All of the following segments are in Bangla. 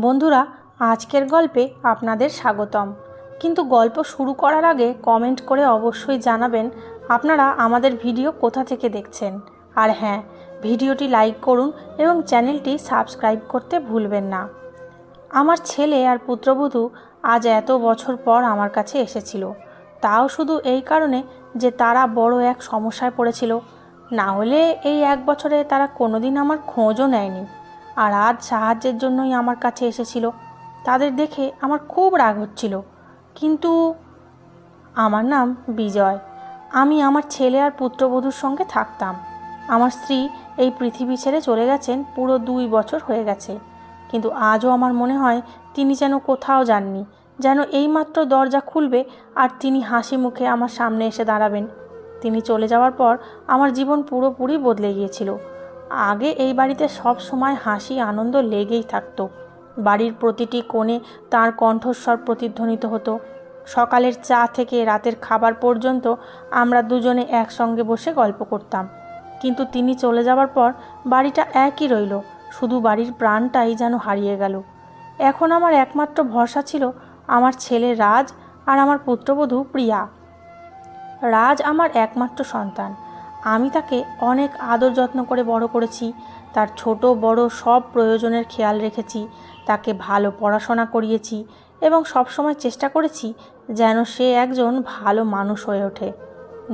বন্ধুরা, আজকের গল্পে আপনাদের স্বাগতম। কিন্তু গল্প শুরু করার আগে কমেন্ট করে অবশ্যই জানাবেন আপনারা আমাদের ভিডিও কোথা থেকে দেখছেন। আর হ্যাঁ, ভিডিওটি লাইক করুন এবং চ্যানেলটি সাবস্ক্রাইব করতে ভুলবেন না। আমার ছেলে আর পুত্রবধূ আজ এত বছর পর আমার কাছে এসেছিল, তাও শুধু এই কারণে যে তারা বড় এক সমস্যায় পড়েছিল। না হলে এই এক বছরে তারা কোনোদিন আমার খোঁজও নেয়নি, আর আজ সাহায্যের জন্যই আমার কাছে এসেছিল। তাদের দেখে আমার খুব রাগ হচ্ছিল। কিন্তু আমার নাম বিজয়। আমি আমার ছেলে আর পুত্রবধূর সঙ্গে থাকতাম। আমার স্ত্রী এই পৃথিবী ছেড়ে চলে গেছেন পুরো 2 বছর হয়ে গেছে। কিন্তু আজও আমার মনে হয় তিনি যেন কোথাও যাননি, যেন এইমাত্র দরজা খুলবে আর তিনি হাসি মুখে আমার সামনে এসে দাঁড়াবেন। তিনি চলে যাওয়ার পর আমার জীবন পুরোপুরি বদলে গিয়েছিল। আগে এই বাড়িতে সব সময় হাসি আনন্দ লেগেই থাকতো। বাড়ির প্রতিটি কোণে তার কণ্ঠস্বর প্রতিধ্বনিত হতো। সকালের চা থেকে রাতের খাবার পর্যন্ত আমরা দুজনে একসঙ্গে বসে গল্প করতাম। কিন্তু তিনি চলে যাওয়ার পর বাড়িটা একই রইল, শুধু বাড়ির প্রাণটাই যেন হারিয়ে গেল। এখন আমার একমাত্র ভরসা ছিল আমার ছেলে রাজ আর আমার পুত্রবধূ প্রিয়া। রাজ আমার একমাত্র সন্তান। আমি তাকে অনেক আদর যত্ন করে বড় করেছি, তার ছোট বড় সব প্রয়োজনের খেয়াল রেখেছি, তাকে ভালো পড়াশোনা করিয়েছি এবং সবসময় চেষ্টা করেছি যেন সে একজন ভালো মানুষ হয়ে ওঠে।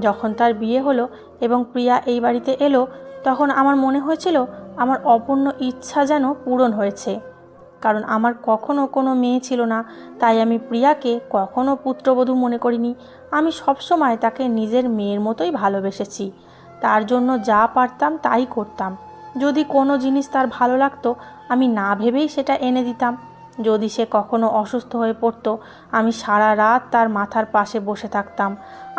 যখন তার বিয়ে হলো এবং প্রিয়া এই বাড়িতে এলো, তখন আমার মনে হয়েছিল আমার অপূর্ণ ইচ্ছা যেন পূরণ হয়েছে। কারণ আমার কখনো কোনো মেয়ে ছিল না, তাই আমি প্রিয়াকে কখনো পুত্রবধূ মনে করিনি। আমি সবসময় তাকে নিজের মেয়ের মতোই ভালোবেসেছি। তার জন্য যা পারতাম তাই করতাম। যদি কোনো জিনিস তার ভালো লাগতো, আমি না ভেবেই সেটা এনে দিতাম। যদি সে কখনো অসুস্থ হয়ে পড়তো, আমি সারা রাত তার মাথার পাশে বসে থাকতাম।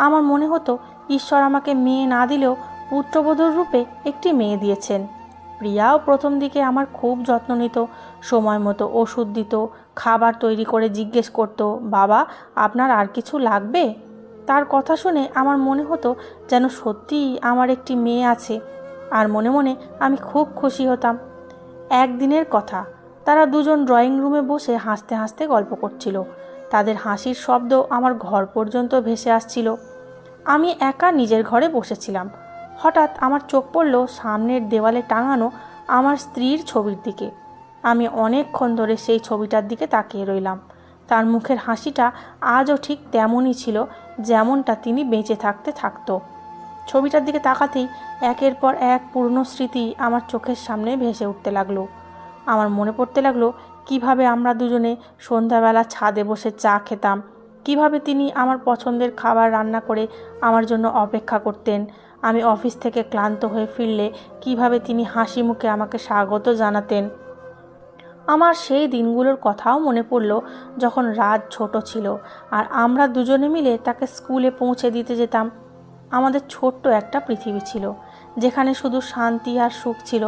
আমার মনে হতো ঈশ্বর আমাকে মেয়ে না দিলেও পুত্রবধূর রূপে একটি মেয়ে দিয়েছেন। প্রিয়াও প্রথম দিকে আমার খুব যত্ন নিত, সময় মতো ওষুধ দিত, খাবার তৈরি করে জিজ্ঞেস করতো, বাবা আপনার আর কিছু লাগবে? তার কথা শুনে আমার মনে হতো যেন সত্যিই আমার একটি মেয়ে আছে, আর মনে মনে আমি খুব খুশি হতাম। একদিনের কথা, তারা দুজন ড্রয়িং রুমে বসে হাসতে হাসতে গল্প করছিল। তাদের হাসির শব্দ আমার ঘর পর্যন্ত ভেসে আসছিল। আমি একা নিজের ঘরে বসেছিলাম। হঠাৎ আমার চোখ পড়ল সামনের দেওয়ালে টাঙানো আমার স্ত্রীর ছবির দিকে। আমি অনেকক্ষণ ধরে সেই ছবিটার দিকে তাকিয়ে রইলাম। তার মুখের হাসিটা আজও ঠিক তেমনই ছিল যেমনটা তিনি বেঁচে থাকতে থাকতো। ছবিটার দিকে তাকাতেই একের পর এক পুরনো স্মৃতি আমার চোখের সামনে ভেসে উঠতে লাগলো। আমার মনে পড়তে লাগলো কিভাবে আমরা দুজনে সন্ধ্যাবেলা ছাদে বসে চা খেতাম, কিভাবে তিনি আমার পছন্দের খাবার রান্না করে আমার জন্য অপেক্ষা করতেন। আমি অফিস থেকে ক্লান্ত হয়ে ফিরলে কিভাবে তিনি হাসি মুখে আমাকে স্বাগত জানাতেন। আমার সেই দিনগুলোর কথাও মনে পড়ল যখন রাজ ছোট ছিল আর আমরা দুজনে মিলে তাকে স্কুলে পৌঁছে দিতে যেতাম। আমাদের ছোট্ট একটা পৃথিবী ছিল যেখানে শুধু শান্তি আর সুখ ছিল।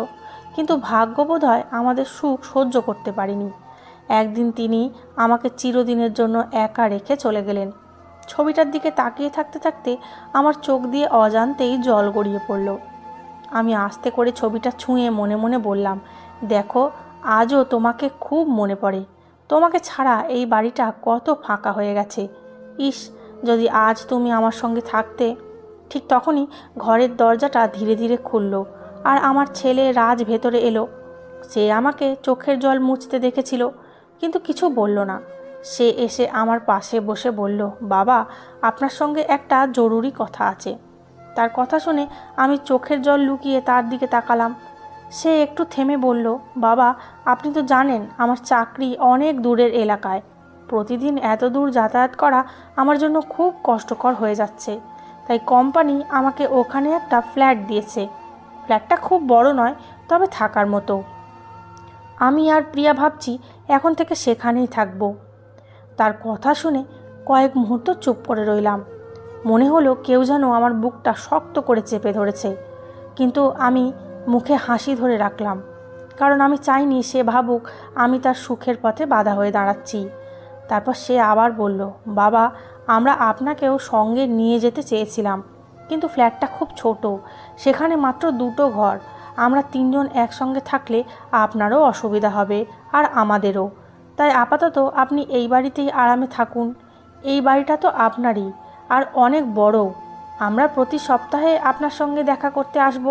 কিন্তু ভাগ্য বোধহয় আমাদের সুখ সহ্য করতে পারেনি। একদিন তিনি আমাকে চিরদিনের জন্য একা রেখে চলে গেলেন। ছবিটার দিকে তাকিয়ে থাকতে থাকতে আমার চোখ দিয়ে অজান্তেই জল গড়িয়ে পড়ল। আমি আস্তে করে ছবিটা ছুঁয়ে মনে মনে বললাম, দেখো, আজও তোমাকে খুব মনে পড়ে। তোমাকে ছাড়া এই বাড়িটা কত ফাঁকা হয়ে গেছে। ইস, যদি আজ তুমি আমার সঙ্গে থাকতে। ঠিক তখনই ঘরের দরজাটা ধীরে ধীরে খুলল আর আমার ছেলে রাজ ভেতরে এলো। সে আমাকে চোখের জল মুছতে দেখেছিল, কিন্তু কিছু বলল না। সে এসে আমার পাশে বসে বলল, বাবা, আপনার সঙ্গে একটা জরুরি কথা আছে। তার কথা শুনে আমি চোখের জল লুকিয়ে তার দিকে তাকালাম। সে একটু থেমে বলল, বাবা, আপনি তো জানেন আমার চাকরি অনেক দূরের এলাকায়। প্রতিদিন এত দূর যাতায়াত করা আমার জন্য খুব কষ্টকর হয়ে যাচ্ছে। তাই কোম্পানি আমাকে ওখানে একটা ফ্ল্যাট দিয়েছে। ফ্ল্যাটটা খুব বড় নয়, তবে থাকার মতো। আমি আর প্রিয়া ভাবছি এখন থেকে সেখানেই থাকব। তার কথা শুনে কয়েক মুহূর্ত চুপ করে রইলাম। মনে হলো কেউ যেন আমার বুকটা শক্ত করে চেপে ধরেছে। কিন্তু আমি মুখে হাসি ধরে রাখলাম, কারণ আমি চাইনি সে ভাবুক আমি তার সুখের পথে বাধা হয়ে দাঁড়াচ্ছি। তারপর সে আবার বলল, বাবা, আমরা আপনাকেও সঙ্গে নিয়ে যেতে চেয়েছিলাম, কিন্তু ফ্ল্যাটটা খুব ছোট, সেখানে মাত্র 2টো ঘর। আমরা 3জন একসঙ্গে থাকলে আপনারও অসুবিধা হবে আর আমাদেরও। তাই আপাতত আপনি এই বাড়িতেই আরামে থাকুন। এই বাড়িটা তো আপনারই, আর অনেক বড়ও। আমরা প্রতি সপ্তাহে আপনার সঙ্গে দেখা করতে আসব।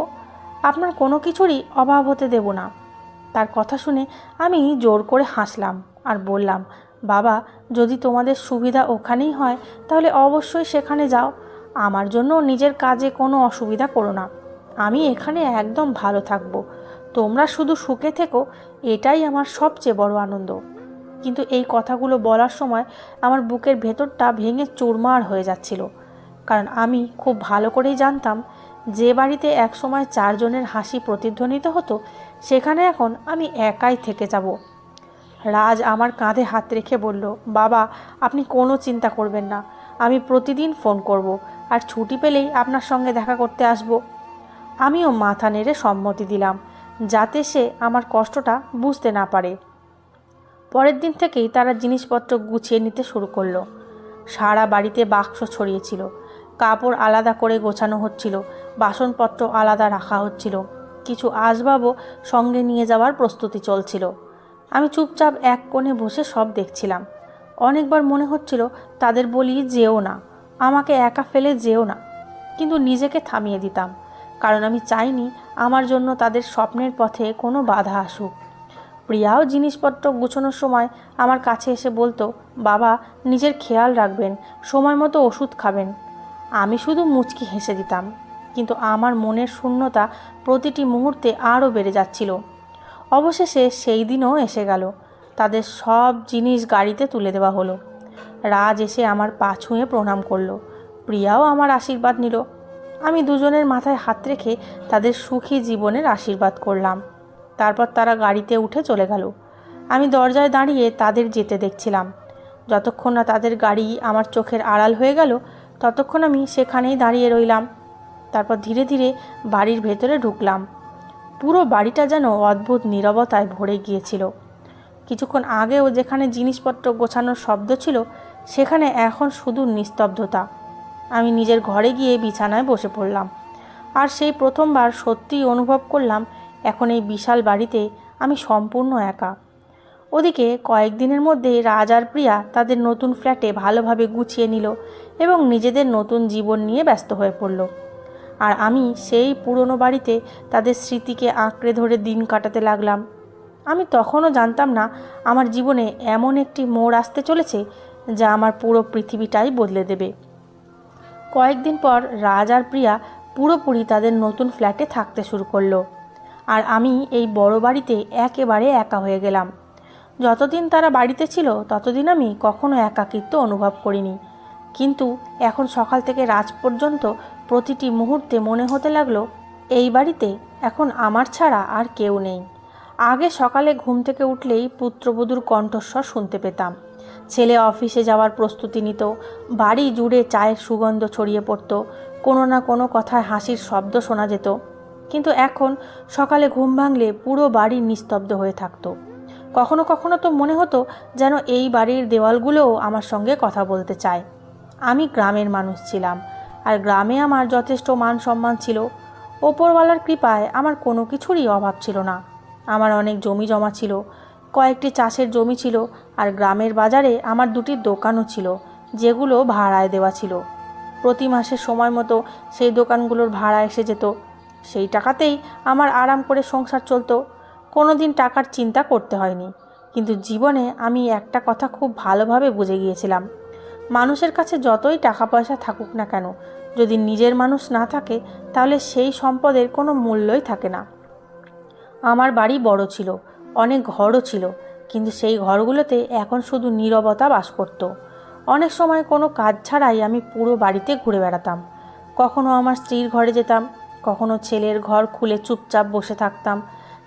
আপনার কোনো কিছুরই অভাব হতে দেব না। তার কথা শুনে আমি জোর করে হাসলাম আর বললাম, বাবা, যদি তোমাদের সুবিধা ওখানেই হয় তাহলে অবশ্যই সেখানে যাও। আমার জন্য নিজের কাজে কোনো অসুবিধা করো না। আমি এখানে একদম ভালো থাকবো। তোমরা শুধু সুখে থেকো, এটাই আমার সবচেয়ে বড় আনন্দ। কিন্তু এই কথাগুলো বলার সময় আমার বুকের ভেতরটা ভেঙে চুরমার হয়ে যাচ্ছিল। কারণ আমি খুব ভালো করেই জানতাম, যে বাড়িতে একসময় 4 জনের হাসি প্রতিধ্বনিত হতো, সেখানে এখন আমি একাই থেকে যাব। রাজ আমার কাঁধে হাত রেখে বলল, বাবা, আপনি কোনো চিন্তা করবেন না। আমি প্রতিদিন ফোন করব, আর ছুটি পেলেই আপনার সঙ্গে দেখা করতে আসব। আমিও মাথা নেড়ে সম্মতি দিলাম, যাতে সে আমার কষ্টটা বুঝতে না পারে। পরের দিন থেকেই তারা জিনিসপত্র গুছিয়ে নিতে শুরু করলো। সারা বাড়িতে বাক্স ছড়িয়েছিল, কাপড় আলাদা করে গোছানো হচ্ছিল, বাসনপত্র আলাদা রাখা হচ্ছিল, কিছু আসবাবও সঙ্গে নিয়ে যাওয়ার প্রস্তুতি চলছিল। আমি চুপচাপ এক কোণে বসে সব দেখছিলাম। অনেকবার মনে হচ্ছিল তাদের বলি, যেও না, আমাকে একা ফেলে যেও না। কিন্তু নিজেকে থামিয়ে দিতাম, কারণ আমি চাইনি আমার জন্য তাদের স্বপ্নের পথে কোনো বাধা আসুক। প্রিয়াও জিনিসপত্র গুছানোর সময় আমার কাছে এসে বলতো, বাবা, নিজের খেয়াল রাখবেন, সময় মতো ওষুধ খাবেন। আমি শুধু মুচকি হেসে দিতাম, কিন্তু আমার মনের শূন্যতা প্রতিটি মুহূর্তে আরও বেড়ে যাচ্ছিল। অবশেষে সেই দিনও এসে গেল। তাদের সব জিনিস গাড়িতে তুলে দেওয়া হলো। রাজ এসে আমার পা ছুঁয়ে প্রণাম করলো। প্রিয়াও আমার আশীর্বাদ নিল। আমি দুজনের মাথায় হাত রেখে তাদের সুখী জীবনের আশীর্বাদ করলাম। তারপর তারা গাড়িতে উঠে চলে গেল। আমি দরজায় দাঁড়িয়ে তাদের যেতে দেখছিলাম। যতক্ষণ না তাদের গাড়ি আমার চোখের আড়াল হয়ে গেল, ততক্ষণ আমি সেখানেই দাঁড়িয়ে রইলাম। তারপর ধীরে ধীরে বাড়ির ভেতরে ঢুকলাম। পুরো বাড়িটা যেন অদ্ভুত নীরবতায় ভরে গিয়েছিল। কিছুক্ষণ আগেও যেখানে জিনিসপত্র গোছানোর শব্দ ছিল, সেখানে এখন শুধু নিস্তব্ধতা। আমি নিজের ঘরে গিয়ে বিছানায় বসে পড়লাম। আর সেই প্রথমবার সত্যিই অনুভব করলাম, এখন এই বিশাল বাড়িতে আমি সম্পূর্ণ একা। ওদিকে কয়েকদিনের মধ্যে রাজ আর প্রিয়া তাদের নতুন ফ্ল্যাটে ভালোভাবে গুছিয়ে নিল এবং নিজেদের নতুন জীবন নিয়ে ব্যস্ত হয়ে পড়ল। আর আমি সেই পুরনো বাড়িতে তাদের স্মৃতিকে আঁকড়ে ধরে দিন কাটাতে লাগলাম। আমি তখনও জানতাম না আমার জীবনে এমন একটি মোড় আসতে চলেছে যা আমার পুরো পৃথিবীটাই বদলে দেবে। কয়েকদিন পর রাজ আর প্রিয়া পুরোপুরি তাদের নতুন ফ্ল্যাটে থাকতে শুরু করলো। আর আমি এই বড় বাড়িতে একেবারে একা হয়ে গেলাম। যতদিন তারা বাড়িতে ছিল ততদিন আমি কখনো একাকিত্ব অনুভব করিনি। কিন্তু এখন সকাল থেকে রাত পর্যন্ত প্রতিটি মুহূর্তে মনে হতে লাগলো, এই বাড়িতে এখন আমার ছাড়া আর কেউ নেই। আগে সকালে ঘুম থেকে উঠলেই পুত্রবধূর কণ্ঠস্বর শুনতে পেতাম। ছেলে অফিসে যাওয়ার প্রস্তুতি নিত, বাড়ি জুড়ে চায়ের সুগন্ধ ছড়িয়ে পড়ত, কোনো না কোনো কথায় হাসির শব্দ শোনা যেত। কিন্তু এখন সকালে ঘুম ভাঙলে পুরো বাড়ি নিস্তব্ধ হয়ে থাকতো। কখনো কখনো তো মনে হতো যেন এই বাড়ির দেওয়ালগুলোও আমার সঙ্গে কথা বলতে চায়। আমি গ্রামের মানুষ ছিলাম, আর গ্রামে আমার যথেষ্ট মান সম্মান ছিল। ওপরওয়ালার কৃপায় আমার কোনো কিছুরই অভাব ছিল না। আমার অনেক জমি জমা ছিল, কয়েকটি চাষের জমি ছিল, আর গ্রামের বাজারে আমার 2টি দোকানও ছিল, যেগুলো ভাড়ায় দেওয়া ছিল। প্রতি মাসে সময় মতো সেই দোকানগুলোর ভাড়া এসে যেত। সেই টাকাতেই আমার আরাম করে সংসার চলতো। কোনো দিন টাকার চিন্তা করতে হয়নি। কিন্তু জীবনে আমি একটা কথা খুব ভালোভাবে বুঝে গিয়েছিলাম, মানুষের কাছে যতই টাকা পয়সা থাকুক না কেন, যদি নিজের মানুষ না থাকে তাহলে সেই সম্পদের কোনো মূল্যই থাকে না। আমার বাড়ি বড় ছিল, অনেক ঘরও ছিল, কিন্তু সেই ঘরগুলোতে এখন শুধু নীরবতা বাস করত। অনেক সময় কোনো কাজ ছাড়াই আমি পুরো বাড়িতে ঘুরে বেড়াতাম। কখনো আমার স্ত্রীর ঘরে যেতাম, কখনো ছেলের ঘর খুলে চুপচাপ বসে থাকতাম।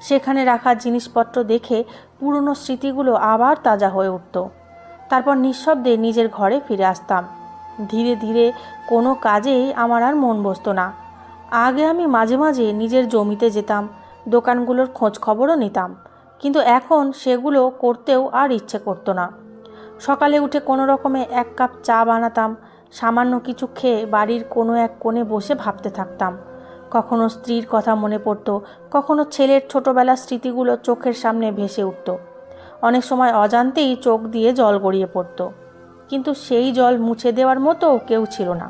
সেখানে রাখা জিনিসপত্র দেখে পুরনো স্মৃতিগুলো আবার তাজা হয়ে উঠত। তারপর নিঃশব্দে নিজের ঘরে ফিরে আসতাম। ধীরে ধীরে কোনো কাজেই আমার আর মন বসতো না। আগে আমি মাঝে মাঝে নিজের জমিতে যেতাম, দোকানগুলোর খোঁজ খবরও নিতাম, কিন্তু এখন সেগুলো করতেও আর ইচ্ছে করতো না। সকালে উঠে কোনো রকমে 1 কাপ চা বানাতাম, সামান্য কিছু খেয়ে বাড়ির কোনো এক কোণে বসে ভাবতে থাকতাম। কখনো স্ত্রীর কথা মনে পড়তো, কখনো ছেলের ছোটোবেলার স্মৃতিগুলো চোখের সামনে ভেসে উঠত। অনেক সময় অজান্তেই চোখ দিয়ে জল গড়িয়ে পড়তো, কিন্তু সেই জল মুছে দেওয়ার মতো কেউ ছিল না।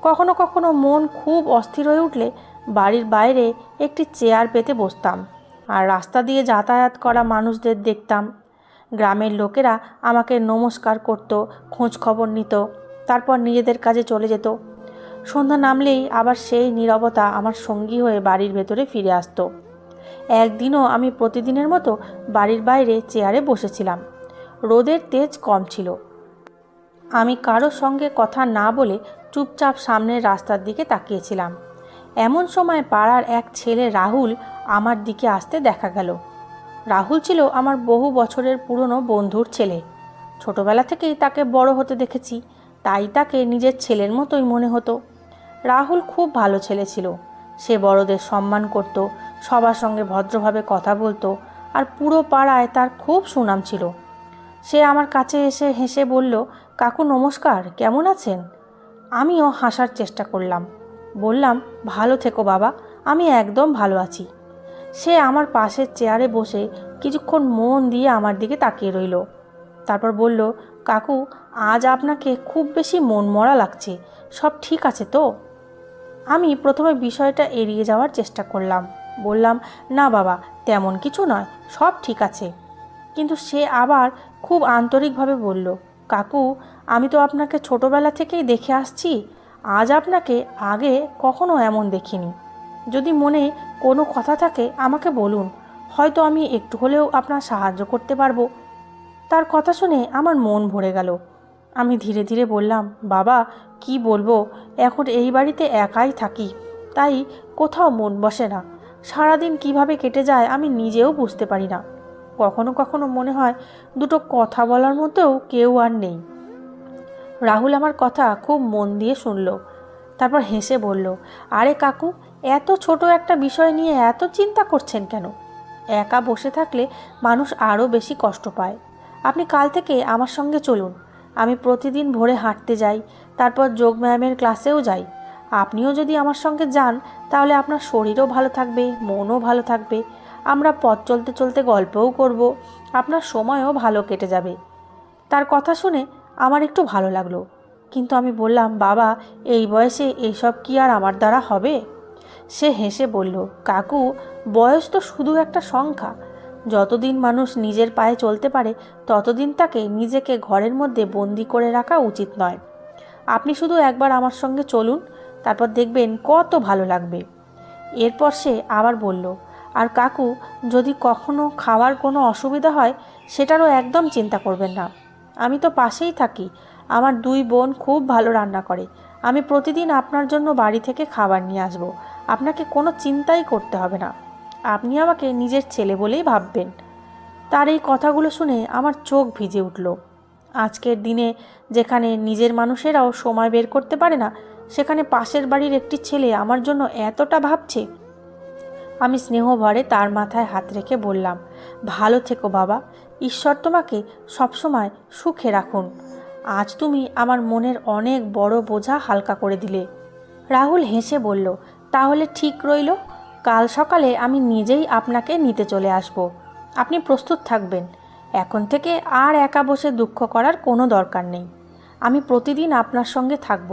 কখনো কখনো মন খুব অস্থির হয়ে উঠলে বাড়ির বাইরে একটি চেয়ার পেতে বসতাম আর রাস্তা দিয়ে যাতায়াত করা মানুষদের দেখতাম। গ্রামের লোকেরা আমাকে নমস্কার করত, খোঁজ খবর নিত, তারপর নিজেদের কাজে চলে যেত। সন্ধ্যা নামলেই আবার সেই নীরবতা আমার সঙ্গী হয়ে বাড়ির ভেতরে ফিরে আসতো। একদিনও আমি প্রতিদিনের মতো বাড়ির বাইরে চেয়ারে বসেছিলাম। রোদের তেজ কম ছিল। আমি কারোর সঙ্গে কথা না বলে চুপচাপ সামনের রাস্তার দিকে তাকিয়েছিলাম। এমন সময় পাড়ার এক ছেলে রাহুল আমার দিকে আসতে দেখা গেল। রাহুল ছিল আমার বহু বছরের পুরনো বন্ধুর ছেলে। ছোটবেলা থেকেই তাকে বড় হতে দেখেছি, তাই তাকে নিজের ছেলের মতোই মনে হতো। রাহুল খুব ভালো ছেলে ছিল। সে বড়দের সম্মান করত, সবার সঙ্গে ভদ্রভাবে কথা বলতো, আর পুরো পাড়ায় তার খুব সুনাম ছিল। সে আমার কাছে এসে হেসে বলল, কাকু নমস্কার, কেমন আছেন? আমিও হাসার চেষ্টা করলাম। বললাম, ভালো থেকো বাবা, আমি একদম ভালো আছি। সে আমার পাশের চেয়ারে বসে কিছুক্ষণ মন দিয়ে আমার দিকে তাকিয়ে রইল। তারপর বলল, কাকু আজ আপনাকে খুব বেশি মনমরা লাগছে, সব ঠিক আছে তো? আমি প্রথমে বিষয়টা এড়িয়ে যাওয়ার চেষ্টা করলাম। বললাম, না বাবা, তেমন কিছু নয়, সব ঠিক আছে। কিন্তু সে আবার খুব আন্তরিকভাবে বলল, কাকু আমি তো আপনাকে ছোটবেলা থেকেই দেখে আসছি, আজ আপনাকে আগে কখনো এমন দেখিনি। যদি মনে কোনো কথা থাকে আমাকে বলুন, হয়তো আমি একটু হলেও আপনার সাহায্য করতে পারবো। তার কথা শুনে আমার মন ভরে গেল। আমি ধীরে ধীরে বললাম, বাবা কি বলবো, এখন এই বাড়িতে একাই থাকি, তাই কোথাও মন বসে না। সারাদিন কিভাবে কেটে যায় আমি নিজেও বুঝতে পারি না। কখনো কখনো মনে হয় দুটো কথা বলার মতোও কেউ আর নেই। রাহুল আমার কথা খুব মন দিয়ে শুনল। তারপর হেসে বলল, আরে কাকু, এত ছোট একটা বিষয় নিয়ে এত চিন্তা করছেন কেন? একা বসে থাকলে মানুষ আরও বেশি কষ্ট পায়। আপনি কাল থেকে আমার সঙ্গে চলুন। আমি প্রতিদিন ভোরে হাঁটতে যাই, তারপর যোগব্যায়ামের ক্লাসেও যাই। আপনিও যদি আমার সঙ্গে যান তাহলে আপনার শরীরও ভালো থাকবে, মনও ভালো থাকবে। আমরা পথ চলতে চলতে গল্পও করব, আপনার সময়ও ভালো কেটে যাবে। তার কথা শুনে আমার একটু ভালো লাগলো, কিন্তু আমি বললাম, বাবা এই বয়সে এইসব কি আর আমার দ্বারা হবে? সে হেসে বলল, কাকু বয়স তো শুধু একটা সংখ্যা। যতদিন মানুষ নিজের পায়ে চলতে পারে ততদিন তাকে নিজেকে ঘরের মধ্যে বন্দি করে রাখা উচিত নয়। আপনি শুধু একবার আমার সঙ্গে চলুন, তারপর দেখবেন কত ভালো লাগবে। এরপর সে আবার বলল, আর কাকু যদি কখনো খাওয়ার কোনো অসুবিধা হয় সেটারও একদম চিন্তা করবেন না। আমি তো পাশেই থাকি, আমার দুই বোন খুব ভালো রান্না করে। আমি প্রতিদিন আপনার জন্য বাড়ি থেকে খাবার নিয়ে আসব। আপনাকে কোনো চিন্তাই করতে হবে না। আপনি আমাকে নিজের ছেলে বলেই ভাববেন। তার এই কথাগুলো শুনে আমার চোখ ভিজে উঠল। আজকের দিনে যেখানে নিজের মানুষেরাও সময় বের করতে পারে না, সেখানে পাশের বাড়ির একটি ছেলে আমার জন্য এতটা ভাবছে। আমি স্নেহ ভরে তার মাথায় হাত রেখে বললাম, ভালো থেকো বাবা, ঈশ্বর তোমাকে সবসময় সুখে রাখুন। আজ তুমি আমার মনের অনেক বড় বোঝা হালকা করে দিলে। রাহুল হেসে বলল, তাহলে ঠিক রইল, কাল সকালে আমি নিজেই আপনাকে নিতে চলে আসব। আপনি প্রস্তুত থাকবেন। এখন থেকে আর একা বসে দুঃখ করার কোনো দরকার নেই। আমি প্রতিদিন আপনার সঙ্গে থাকব।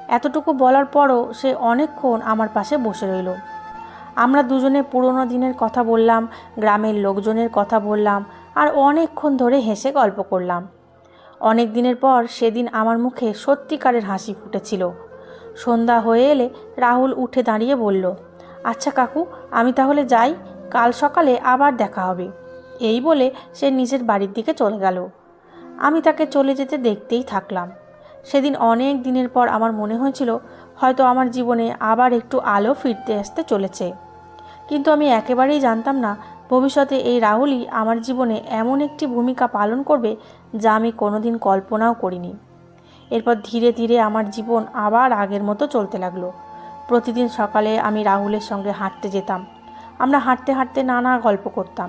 এতটুকু বলার পরও সে অনেকক্ষণ আমার পাশে বসে রইল। আমরা দুজনে পুরনো দিনের কথা বললাম, গ্রামের লোকজনের কথা বললাম, আর অনেকক্ষণ ধরে হেসে গল্প করলাম। অনেক দিনের পর সেদিন আমার মুখে সত্যিকারের হাসি ফুটেছিল। সন্ধ্যা হয়ে এলে রাহুল উঠে দাঁড়িয়ে বলল, আচ্ছা কাকু, আমি তাহলে যাই, কাল সকালে আবার দেখা হবে। এই বলে সে নিজের বাড়ির দিকে চলে গেল। আমি তাকে চলে যেতে দেখতেই থাকলাম। সেদিন অনেক দিনের পর আমার মনে হয়েছিল হয়তো আমার জীবনে আবার একটু আলো ফিরতে আসতে চলেছে। কিন্তু আমি একেবারেই জানতাম না ভবিষ্যতে এই রাহুলই আমার জীবনে এমন একটি ভূমিকা পালন করবে যা আমি কোনোদিন কল্পনাও করিনি। এরপর ধীরে ধীরে আমার জীবন আবার আগের মতো চলতে লাগলো। প্রতিদিন সকালে আমি রাহুলের সঙ্গে হাঁটতে যেতাম। আমরা হাঁটতে হাঁটতে নানা গল্প করতাম,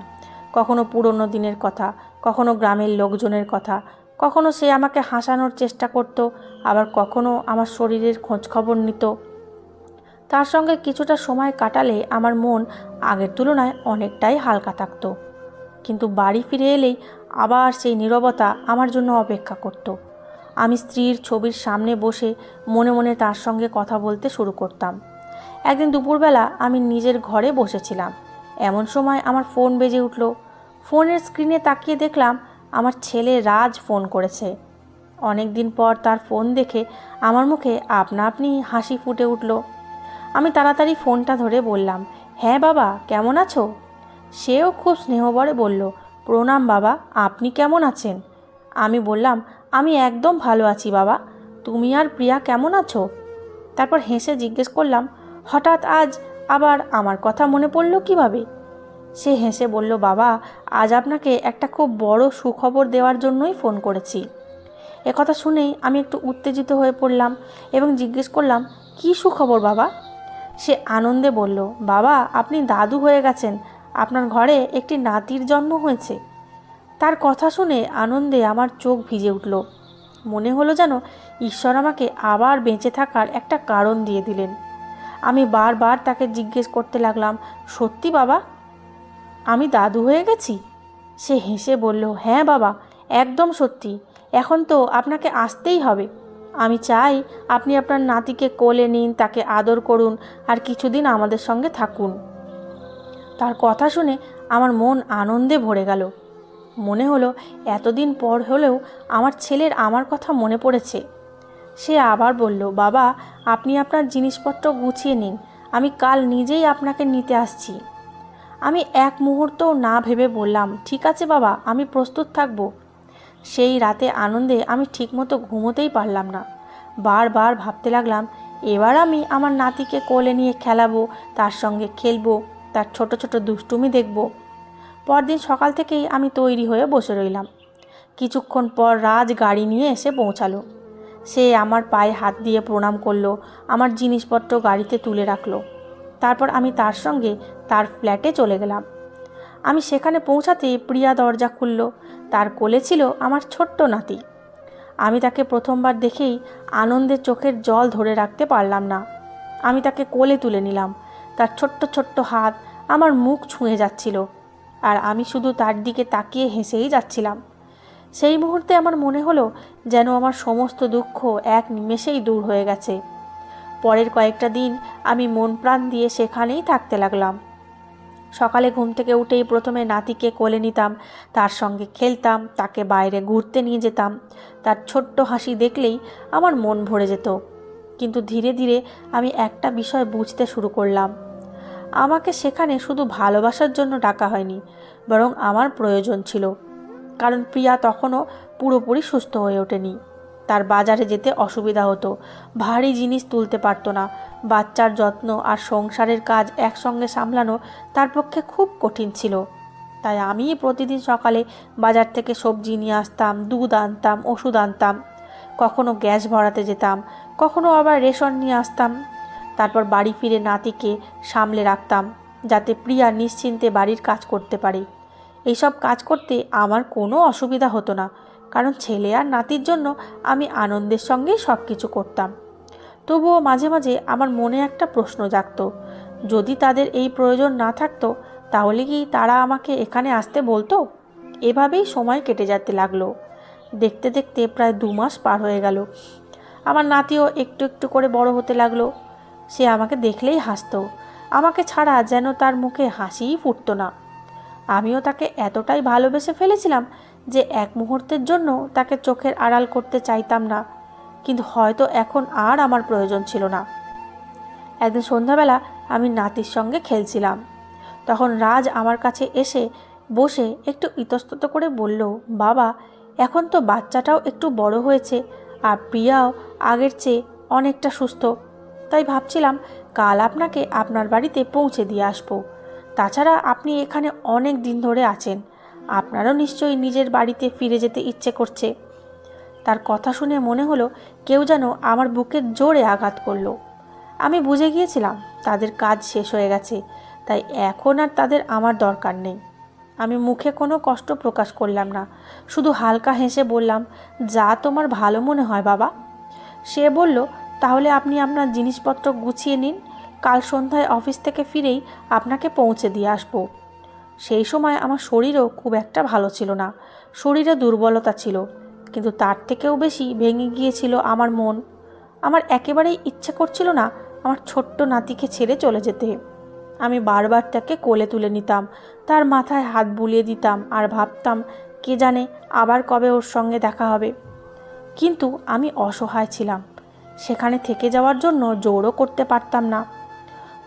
কখনো পুরনো দিনের কথা, কখনো গ্রামের লোকজনের কথা, কখনো সে আমাকে হাসানোর চেষ্টা করত, আবার কখনো আমার শরীরের খোঁজখবর নিত। তার সঙ্গে কিছুটা সময় কাটালে আমার মন আগের তুলনায় অনেকটাই হালকা থাকতো। কিন্তু বাড়ি ফিরে এলেই আবার সেই নীরবতা আমার জন্য অপেক্ষা করত। আমি স্ত্রীর ছবির সামনে বসে মনে মনে তার সঙ্গে কথা বলতে শুরু করতাম। একদিন দুপুরবেলা আমি নিজের ঘরে বসেছিলাম, এমন সময় আমার ফোন বেজে উঠল। ফোনের স্ক্রিনে তাকিয়ে দেখলাম আমার ছেলে রাজ ফোন করেছে। অনেক দিন পর তার ফোন দেখে আমার মুখে আপনা আপনি হাসি ফুটে উঠল। আমি তাড়াতাড়ি ফোনটা ধরে বললাম, হ্যাঁ বাবা, কেমন আছো? সেও খুব স্নেহভরে বলল, প্রণাম বাবা, আপনি কেমন আছেন? আমি বললাম, আমি একদম ভালো আছি বাবা, তুমি আর প্রিয়া কেমন আছো? তারপর হেসে জিজ্ঞেস করলাম, হঠাৎ আজ আবার আমার কথা মনে পড়লো কিভাবে? সে হেসে বলল, বাবা, আজ আপনাকে একটা খুব বড় সুখবর দেওয়ার জন্যই ফোন করেছি। একথা শুনেই আমি একটু উত্তেজিত হয়ে পড়লাম এবং জিজ্ঞেস করলাম, কী সুখবর বাবা? সে আনন্দে বলল, বাবা, আপনি দাদু হয়ে গেছেন, আপনার ঘরে একটি নাতির জন্ম হয়েছে। তার কথা শুনে আনন্দে আমার চোখ ভিজে উঠল। মনে হলো যেন ঈশ্বর আমাকে আবার বেঁচে থাকার একটা কারণ দিয়ে দিলেন। আমি বারবার তাকে জিজ্ঞেস করতে লাগলাম, সত্যি বাবা, আমি দাদু হয়ে গেছি? সে হেসে বলল, হ্যাঁ বাবা, একদম সত্যি। এখন তো আপনাকে আসতেই হবে। আমি চাই আপনি আপনার নাতিকে কোলে নিন, তাকে আদর করুন আর কিছুদিন আমাদের সঙ্গে থাকুন। তার কথা শুনে আমার মন আনন্দে ভরে গেল। মনে হলো এতদিন পর হলেও আমার ছেলের আমার কথা মনে পড়েছে। সে আবার বলল, বাবা, আপনি আপনার জিনিসপত্র গুছিয়ে নিন, আমি কাল নিজেই আপনাকে নিতে আসছি। আমি এক মুহূর্তও না ভেবে বললাম, ঠিক আছে বাবা, আমি প্রস্তুত থাকব। সেই রাতে আনন্দে আমি ঠিকমতো ঘুমোতেই পারলাম না। বারবার ভাবতে লাগলাম, এবার আমি আমার নাতিকে কোলে নিয়ে খেলাবো, তার সঙ্গে খেলবো, তার ছোট ছোট দুষ্টুমি দেখব। পরদিন সকাল থেকেই আমি তৈরি হয়ে বসে রইলাম। কিছুক্ষণ পর রাজ গাড়ি নিয়ে এসে পৌঁছালো। সে আমার পায়ে হাত দিয়ে প্রণাম করলো, আমার জিনিসপত্র গাড়িতে তুলে রাখলো। তারপর আমি তার সঙ্গে তার ফ্ল্যাটে চলে গেলাম। আমি সেখানে পৌঁছাতেই প্রিয়া দরজা খুলল। তার কোলে ছিল আমার ছোট্ট নাতি। আমি তাকে প্রথমবার দেখেই আনন্দে চোখের জল ধরে রাখতে পারলাম না। আমি তাকে কোলে তুলে নিলাম। তার ছোট্ট ছোট্ট হাত আমার মুখ ছুঁয়ে যাচ্ছিল, আর আমি শুধু তার দিকে তাকিয়ে হেসেই যাচ্ছিলাম। সেই মুহূর্তে আমার মনে হলো যেন আমার সমস্ত দুঃখ এক নিমেষেই দূর হয়ে গেছে। পরের কয়েকটা দিন আমি মন প্রাণ দিয়ে সেখানেই থাকতে লাগলাম। সকালে ঘুম থেকে উঠেই প্রথমে নাতিকে কোলে নিতাম, তার সঙ্গে খেলতাম, তাকে বাইরে ঘুরতে নিয়ে যেতাম। তার ছোট্ট হাসি দেখলেই আমার মন ভরে যেত। কিন্তু ধীরে ধীরে আমি একটা বিষয় বুঝতে শুরু করলাম। আমাকে সেখানে শুধু ভালোবাসার জন্য ডাকা হয়নি, বরং আমার প্রয়োজন ছিল। কারণ প্রিয়া তখনও পুরোপুরি সুস্থ হয়ে ওঠেনি। তার বাজারে যেতে অসুবিধা হতো, ভারী জিনিস তুলতে পারতো না। বাচ্চার যত্ন আর সংসারের কাজ একসঙ্গে সামলানো তার পক্ষে খুব কঠিন ছিল। তাই আমি প্রতিদিন সকালে বাজার থেকে সবজি নিয়ে আসতাম, দুধ আনতাম, ওষুধ আনতাম, কখনো গ্যাস ভরাতে যেতাম, কখনো আবার রেশন নিয়ে আসতাম। তারপর বাড়ি ফিরে নাতিকে সামলে রাখতাম, যাতে প্রিয়া নিশ্চিন্তে বাড়ির কাজ করতে পারে। এইসব কাজ করতে আমার কোনো অসুবিধা হতো না, কারণ ছেলে আর নাতির জন্য আমি আনন্দের সঙ্গেই সব কিছু করতাম। তবুও মাঝে মাঝে আমার মনে একটা প্রশ্ন জাগত, যদি তাদের এই প্রয়োজন না থাকতো তাহলে কি তারা আমাকে এখানে আসতে বলতো? এভাবেই সময় কেটে যেতে লাগলো। দেখতে দেখতে প্রায় 2 মাস পার হয়ে গেল। আমার নাতিও একটু একটু করে বড় হতে লাগলো। সে আমাকে দেখলেই হাসতো, আমাকে ছাড়া যেন তার মুখে হাসিই ফুটতো না। আমিও তাকে এতটাই ভালোবেসে ফেলেছিলাম যে এক মুহূর্তের জন্য তাকে চোখের আড়াল করতে চাইতাম না। কিন্তু হয়তো এখন আর আমার প্রয়োজন ছিল না। একদিন সন্ধ্যাবেলা আমি নাতির সঙ্গে খেলছিলাম। তখন রাজ আমার কাছে এসে বসে একটু ইতস্তত করে বলল, বাবা, এখন তো বাচ্চাটাও একটু বড় হয়েছে আর প্রিয়াও আগের চেয়ে অনেকটা সুস্থ। তাই ভাবছিলাম কাল আপনাকে আপনার বাড়িতে পৌঁছে দিয়ে আসবো। তাছাড়া আপনি এখানে অনেক দিন ধরে আছেন, আপনারও নিশ্চয়ই নিজের বাড়িতে ফিরে যেতে ইচ্ছে করছে। তার কথা শুনে মনে হলো কেউ যেন আমার বুকে জোরে আঘাত করলো। আমি বুঝে গিয়েছিলাম তাদের কাজ শেষ হয়ে গেছে, তাই এখন আর তাদের আমার দরকার নেই। আমি মুখে কোনো কষ্ট প্রকাশ করলাম না, শুধু হালকা হেসে বললাম, যা তোমার ভালো মনে হয় বাবা। সে বলল, তাহলে আপনি আপনার জিনিসপত্র গুছিয়ে নিন, কাল সন্ধ্যায় অফিস থেকে ফিরেই আপনাকে পৌঁছে দিয়ে আসবো। সেই সময় আমার শরীরও খুব একটা ভালো ছিল না, শরীরে দুর্বলতা ছিল, কিন্তু তার থেকেও বেশি ভেঙে গিয়েছিল আমার মন। আমার একেবারেই ইচ্ছে করছিল না আমার ছোট্ট নাতিকে ছেড়ে চলে যেতে। আমি বারবার তাকে কোলে তুলে নিতাম, তার মাথায় হাত বুলিয়ে দিতাম আর ভাবতাম কে জানে আবার কবে ওর সঙ্গে দেখা হবে। কিন্তু আমি অসহায় ছিলাম, সেখানে থেকে যাওয়ার জন্য জোরও করতে পারতাম না।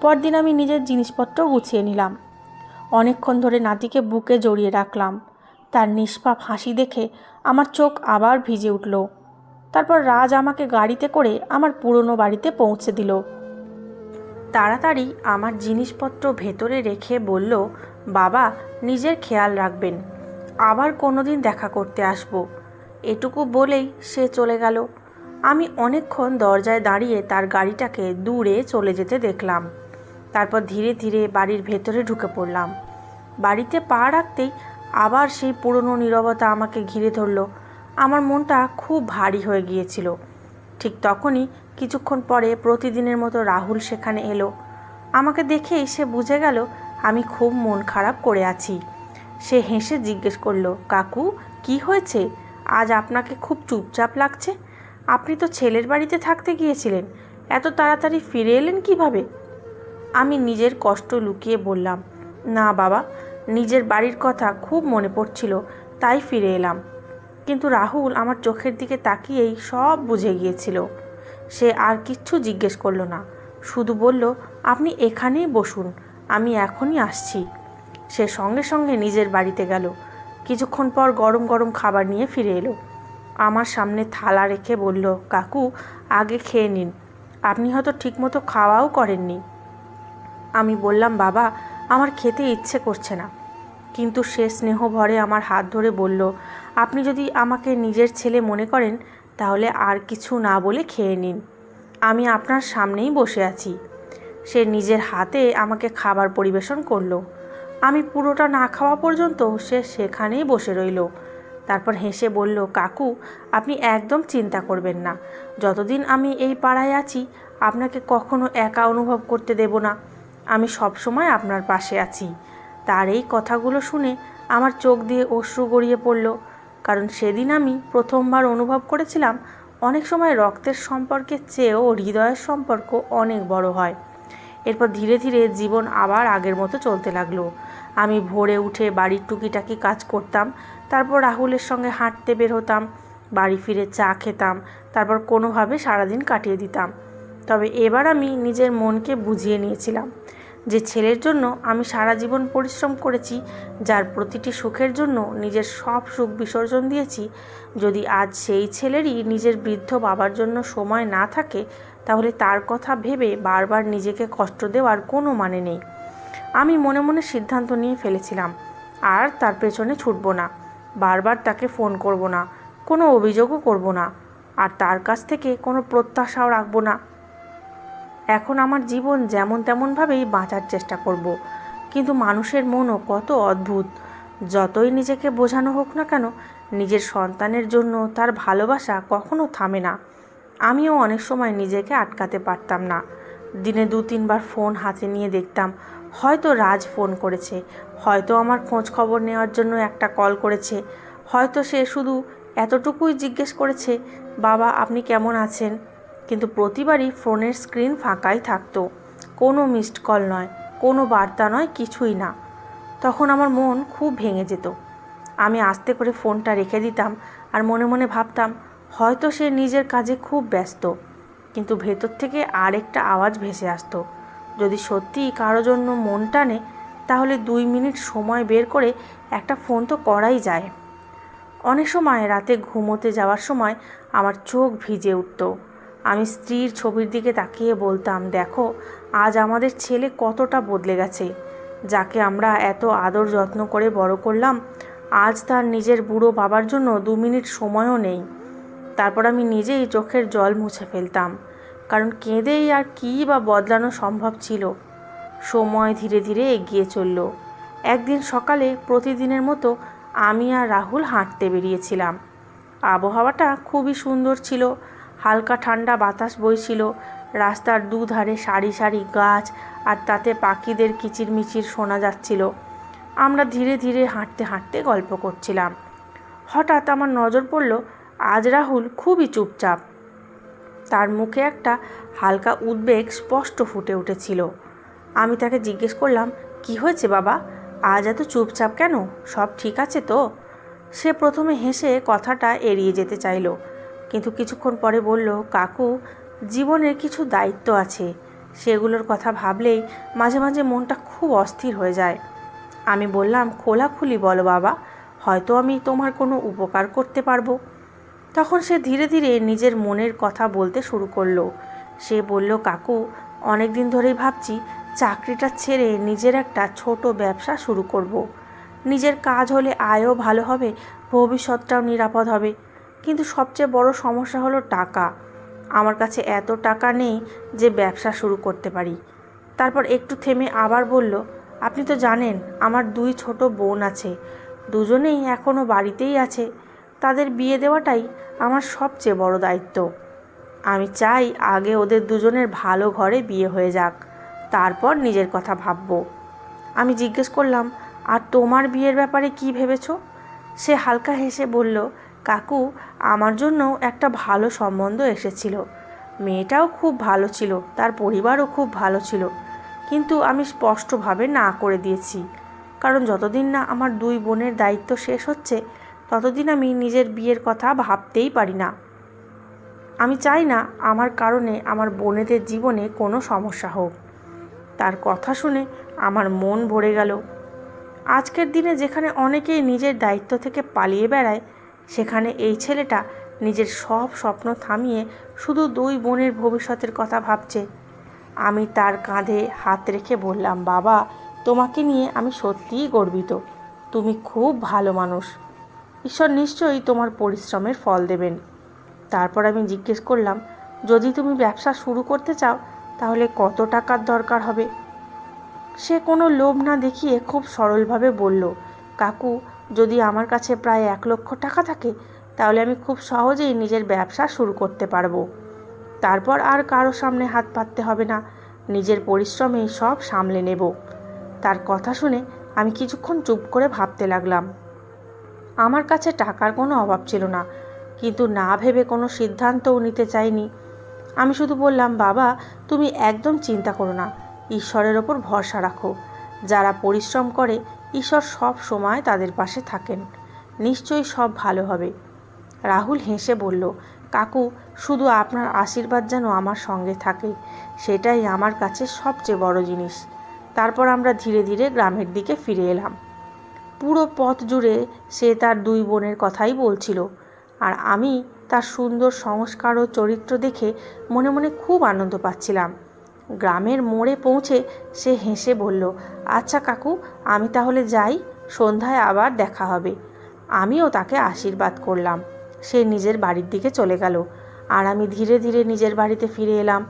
পরদিন আমি নিজের জিনিসপত্র গুছিয়ে নিলাম। অনেকক্ষণ ধরে নাতিকে বুকে জড়িয়ে রাখলাম। তার নিষ্পাপ হাসি দেখে আমার চোখ আবার ভিজে উঠল। তারপর রাজ আমাকে গাড়িতে করে আমার পুরনো বাড়িতে পৌঁছে দিল। তাড়াতাড়ি আমার জিনিসপত্র ভেতরে রেখে বলল, বাবা, নিজের খেয়াল রাখবেন, আবার কোনো দিন দেখা করতে আসব। এটুকু বলেই সে চলে গেল। আমি অনেকক্ষণ দরজায় দাঁড়িয়ে তার গাড়িটাকে দূরে চলে যেতে দেখলাম। তারপর ধীরে ধীরে বাড়ির ভেতরে ঢুকে পড়লাম। বাড়িতে পা রাখতেই আবার সেই পুরনো নীরবতা আমাকে ঘিরে ধরল। আমার মনটা খুব ভারী হয়ে গিয়েছিল। ঠিক তখনই কিছুক্ষণ পরে প্রতিদিনের মতো রাহুল সেখানে এলো। আমাকে দেখেই সে বুঝে গেল আমি খুব মন খারাপ করে আছি। সে হেসে জিজ্ঞেস করলো, কাকু, কি হয়েছে? আজ আপনাকে খুব চুপচাপ লাগছে। আপনি তো ছেলের বাড়িতে থাকতে গিয়েছিলেন, এত তাড়াতাড়ি ফিরে এলেন কিভাবে? আমি নিজের কষ্ট লুকিয়ে বললাম, না বাবা, নিজের বাড়ির কথা খুব মনে পড়ছিল, তাই ফিরে এলাম। কিন্তু রাহুল আমার চোখের দিকে তাকিয়েই সব বুঝে গিয়েছিল। সে আর কিচ্ছু জিজ্ঞেস করলো না, শুধু বলল, আপনি এখানেই বসুন, আমি এখনই আসছি। সে সঙ্গে সঙ্গে নিজের বাড়িতে গেল। কিছুক্ষণ পর গরম গরম খাবার নিয়ে ফিরে এলো। আমার সামনে থালা রেখে বলল, কাকু, আগে খেয়ে নিন, আপনি হয়তো ঠিকমতো খাওয়াও করেননি। আমি বললাম, বাবা, আমার খেতে ইচ্ছে করছে না। কিন্তু সে স্নেহ ভরে আমার হাত ধরে বলল, আপনি যদি আমাকে নিজের ছেলে মনে করেন তাহলে আর কিছু না বলে খেয়ে নিন, আমি আপনার সামনেই বসে আছি। সে নিজের হাতে আমাকে খাবার পরিবেশন করলো। আমি পুরোটা না খাওয়া পর্যন্ত সে সেখানেই বসে রইল। তারপর হেসে বলল, কাকু, আপনি একদম চিন্তা করবেন না, যতদিন আমি এই পাড়ায় আছি আপনাকে কখনো একা অনুভব করতে দেব না, আমি সবসময় আপনার পাশে আছি। তার এই কথাগুলো শুনে আমার চোখ দিয়ে অশ্রু গড়িয়ে পড়ল, কারণ সেদিন আমি প্রথমবার অনুভব করেছিলাম অনেক সময় রক্তের সম্পর্কের চেয়েও হৃদয়ের সম্পর্ক অনেক বড় হয়। এরপর ধীরে ধীরে জীবন আবার আগের মতো চলতে লাগলো। আমি ভোরে উঠে বাড়ির টুকিটাকি কাজ করতাম, তারপর রাহুলের সঙ্গে হাঁটতে বের হতাম, বাড়ি ফিরে চা খেতাম, তারপর কোনোভাবে সারাদিন কাটিয়ে দিতাম। তবে এবার আমি নিজের মনকে বুঝিয়ে নিয়েছিলাম যে ছেলের জন্য আমি সারা জীবন পরিশ্রম করেছি, যার প্রতিটি সুখের জন্য নিজের সব সুখ বিসর্জন দিয়েছি, যদি আজ সেই ছেলেরই নিজের বৃদ্ধ বাবার জন্য সময় না থাকে, তাহলে তার কথা ভেবে বারবার নিজেকে কষ্ট দেওয়ার কোনো মানে নেই। আমি মনে মনে সিদ্ধান্ত নিয়ে ফেলেছিলাম, আর তার পেছনে ছুটব না, বারবার তাকে ফোন করব না, কোনো অভিযোগও করব না, আর তার কাছ থেকে কোনো প্রত্যাশাও রাখব না। এখন আমার জীবন যেমন তেমনভাবেই বাঁচার চেষ্টা করব। কিন্তু মানুষের মনও কত অদ্ভুত, যতই নিজেকে বোঝানো হোক না কেন, নিজের সন্তানের জন্য তার ভালোবাসা কখনো থামে না। আমিও অনেক সময় নিজেকে আটকাতে পারতাম না। দিনে 2-3 বার ফোন হাতে নিয়ে দেখতাম, হয়তো রাজ ফোন করেছে, হয়তো আমার খোঁজ খবর নেওয়ার জন্য একটা কল করেছে, হয়তো সে শুধু এতটুকুই জিজ্ঞেস করেছে, বাবা, আপনি কেমন আছেন? কিন্তু প্রতিবারই ফোনের স্ক্রিন ফাঁকাই থাকতো, কোনো মিসড কল নয়, কোনো বার্তা নয়, কিছুই না। তখন আমার মন খুব ভেঙে যেত। আমি আস্তে করে ফোনটা রেখে দিতাম আর মনে মনে ভাবতাম, হয়তো সে নিজের কাজে খুব ব্যস্ত। কিন্তু ভেতর থেকে আরেকটা আওয়াজ ভেসে আসতো, যদি সত্যিই কারো জন্য মন টানে, তাহলে 2 মিনিট সময় বের করে একটা ফোন তো করাই যায়। অনেক সময় রাতে ঘুমোতে যাওয়ার সময় আমার চোখ ভিজে উঠত। আমি স্ত্রীর ছবির দিকে তাকিয়ে বলতাম, দেখো, আজ আমাদের ছেলে কতটা বদলে গেছে। যাকে আমরা এত আদর যত্ন করে বড় করলাম, আজ তার নিজের বুড়ো বাবার জন্য 2 মিনিট সময়ও নেই। তারপর আমি নিজেই চোখের জল মুছে ফেলতাম, কারণ কেঁদেই আর কী বা বদলানো সম্ভব ছিল। সময় ধীরে ধীরে এগিয়ে চলল। একদিন সকালে প্রতিদিনের মতো আমি আর রাহুল হাঁটতে বেরিয়েছিলাম। আবহাওয়াটা খুবই সুন্দর ছিল, হালকা ঠান্ডা বাতাস বইছিল, রাস্তার দুধারে সারি সারি গাছ, আর তাতে পাখিদের কিচিরমিচির শোনা যাচ্ছিল। আমরা ধীরে ধীরে হাঁটতে হাঁটতে গল্প করছিলাম। হঠাৎ আমার নজর পড়ল আজ রাহুল খুবই চুপচাপ। তার মুখে একটা হালকা উদ্বেগ স্পষ্ট ফুটে উঠেছিল। আমি তাকে জিজ্ঞেস করলাম, কি হয়েছে বাবা, আজ এত চুপচাপ কেন, সব ঠিক আছে তো? সে প্রথমে হেসে কথাটা এড়িয়ে যেতে চাইল, কিন্তু কিছুক্ষণ পরে বলল, কাকু, জীবনের কিছু দায়িত্ব আছে, সেগুলোর কথা ভাবলেই মাঝে মাঝে মনটা খুব অস্থির হয়ে যায়। আমি বললাম, খোলাখুলি বলো বাবা, হয়তো আমি তোমার কোনো উপকার করতে পারবো। তখন সে ধীরে ধীরে নিজের মনের কথা বলতে শুরু করলো। সে বলল, কাকু, অনেক দিন ধরেই ভাবছি চাকরিটা ছেড়ে নিজের একটা ছোট ব্যবসা শুরু করব। নিজের কাজ হলে আয়ও ভালো হবে, ভবিষ্যৎটাও নিরাপদ হবে। কিন্তু সবচেয়ে বড় সমস্যা হলো টাকা। আমার কাছে এত টাকা নেই যে ব্যবসা শুরু করতে পারি। তারপর একটু থেমে আবার বলল, আপনি তো জানেন আমার 2 ছোট বোন আছে, দুজনেই এখনও বাড়িতেই আছে। তাদের বিয়ে দেওয়াটাই আমার সবচেয়ে বড় দায়িত্ব। আমি চাই আগে ওদের দুজনের ভালো ঘরে বিয়ে হয়ে যাক, তারপর নিজের কথা ভাববো। আমি জিজ্ঞেস করলাম, আর তোমার বিয়ের ব্যাপারে কি ভেবেছো? সে হালকা হেসে বলল, কাকু, আমার জন্য একটা ভালো সম্বন্ধ এসেছিল। মেয়েটাও খুব ভালো ছিল, তার পরিবারও খুব ভালো ছিল, কিন্তু আমি স্পষ্টভাবে না করে দিয়েছি। কারণ যতদিন না আমার 2 বোনের দায়িত্ব শেষ হচ্ছে, ততদিন আমি নিজের বিয়ের কথা ভাবতেই পারি না। আমি চাই না আমার কারণে আমার বোনেদের জীবনে কোনো সমস্যা হোক। তার কথা শুনে আমার মন ভরে গেল। আজকের দিনে যেখানে অনেকেই নিজের দায়িত্ব থেকে পালিয়ে বেড়ায়, সেখানে এই ছেলেটা নিজের সব স্বপ্ন থামিয়ে শুধু 2 বোনের ভবিষ্যতের কথা ভাবছে। আমি তার কাঁধে হাত রেখে বললাম, বাবা, তোমাকে নিয়ে আমি সত্যিই গর্বিত। তুমি খুব ভালো মানুষ। ঈশ্বর নিশ্চয়ই তোমার পরিশ্রমের ফল দেবেন। তারপর আমি জিজ্ঞেস করলাম, যদি তুমি ব্যবসা শুরু করতে চাও তাহলে কত টাকার দরকার হবে? সে কোনো লোভ না দেখিয়ে খুব সরলভাবে বলল, কাকু, যদি আমার কাছে প্রায় 1 লক্ষ টাকা থাকে তাহলে আমি খুব সহজেই নিজের ব্যবসা শুরু করতে পারবো। তারপর আর কারো সামনে হাত পাততে হবে না, নিজের পরিশ্রমেই সব সামলে নেব। তার কথা শুনে আমি কিছুক্ষণ চুপ করে ভাবতে লাগলাম। আমার কাছে টাকার কোনো অভাব ছিল না, কিন্তু না ভেবে কোনো সিদ্ধান্তও নিতে চাইনি। আমি শুধু বললাম, বাবা, তুমি একদম চিন্তা করো না, ঈশ্বরের ওপর ভরসা রাখো। যারা পরিশ্রম করে ঈশ্বর সব সময় তাদের পাশে থাকেন, নিশ্চয়ই সব ভালো হবে। রাহুল হেসে বলল, কাকু, শুধু আপনার আশীর্বাদ যেন আমার সঙ্গে থাকে, সেটাই আমার কাছে সবচেয়ে বড় জিনিস। তারপর আমরা ধীরে ধীরে গ্রামের দিকে ফিরে এলাম। পুরো পথ জুড়ে সে তার 2 বোনের কথাই বলছিল, আর আমি তার সুন্দর সংস্কার ও চরিত্র দেখে মনে মনে খুব আনন্দ পাচ্ছিলাম। গ্রামের মোড়ে পৌঁছে সে হেসে বলল, আচ্ছা কাকু, আমি তাহলে যাই, সন্ধ্যায় আবার দেখা হবে। আমিও তাকে আশীর্বাদ করলাম। সে নিজের বাড়ির দিকে চলে গেল, আর আমি ধীরে ধীরে নিজের বাড়িতে ফিরে এলাম।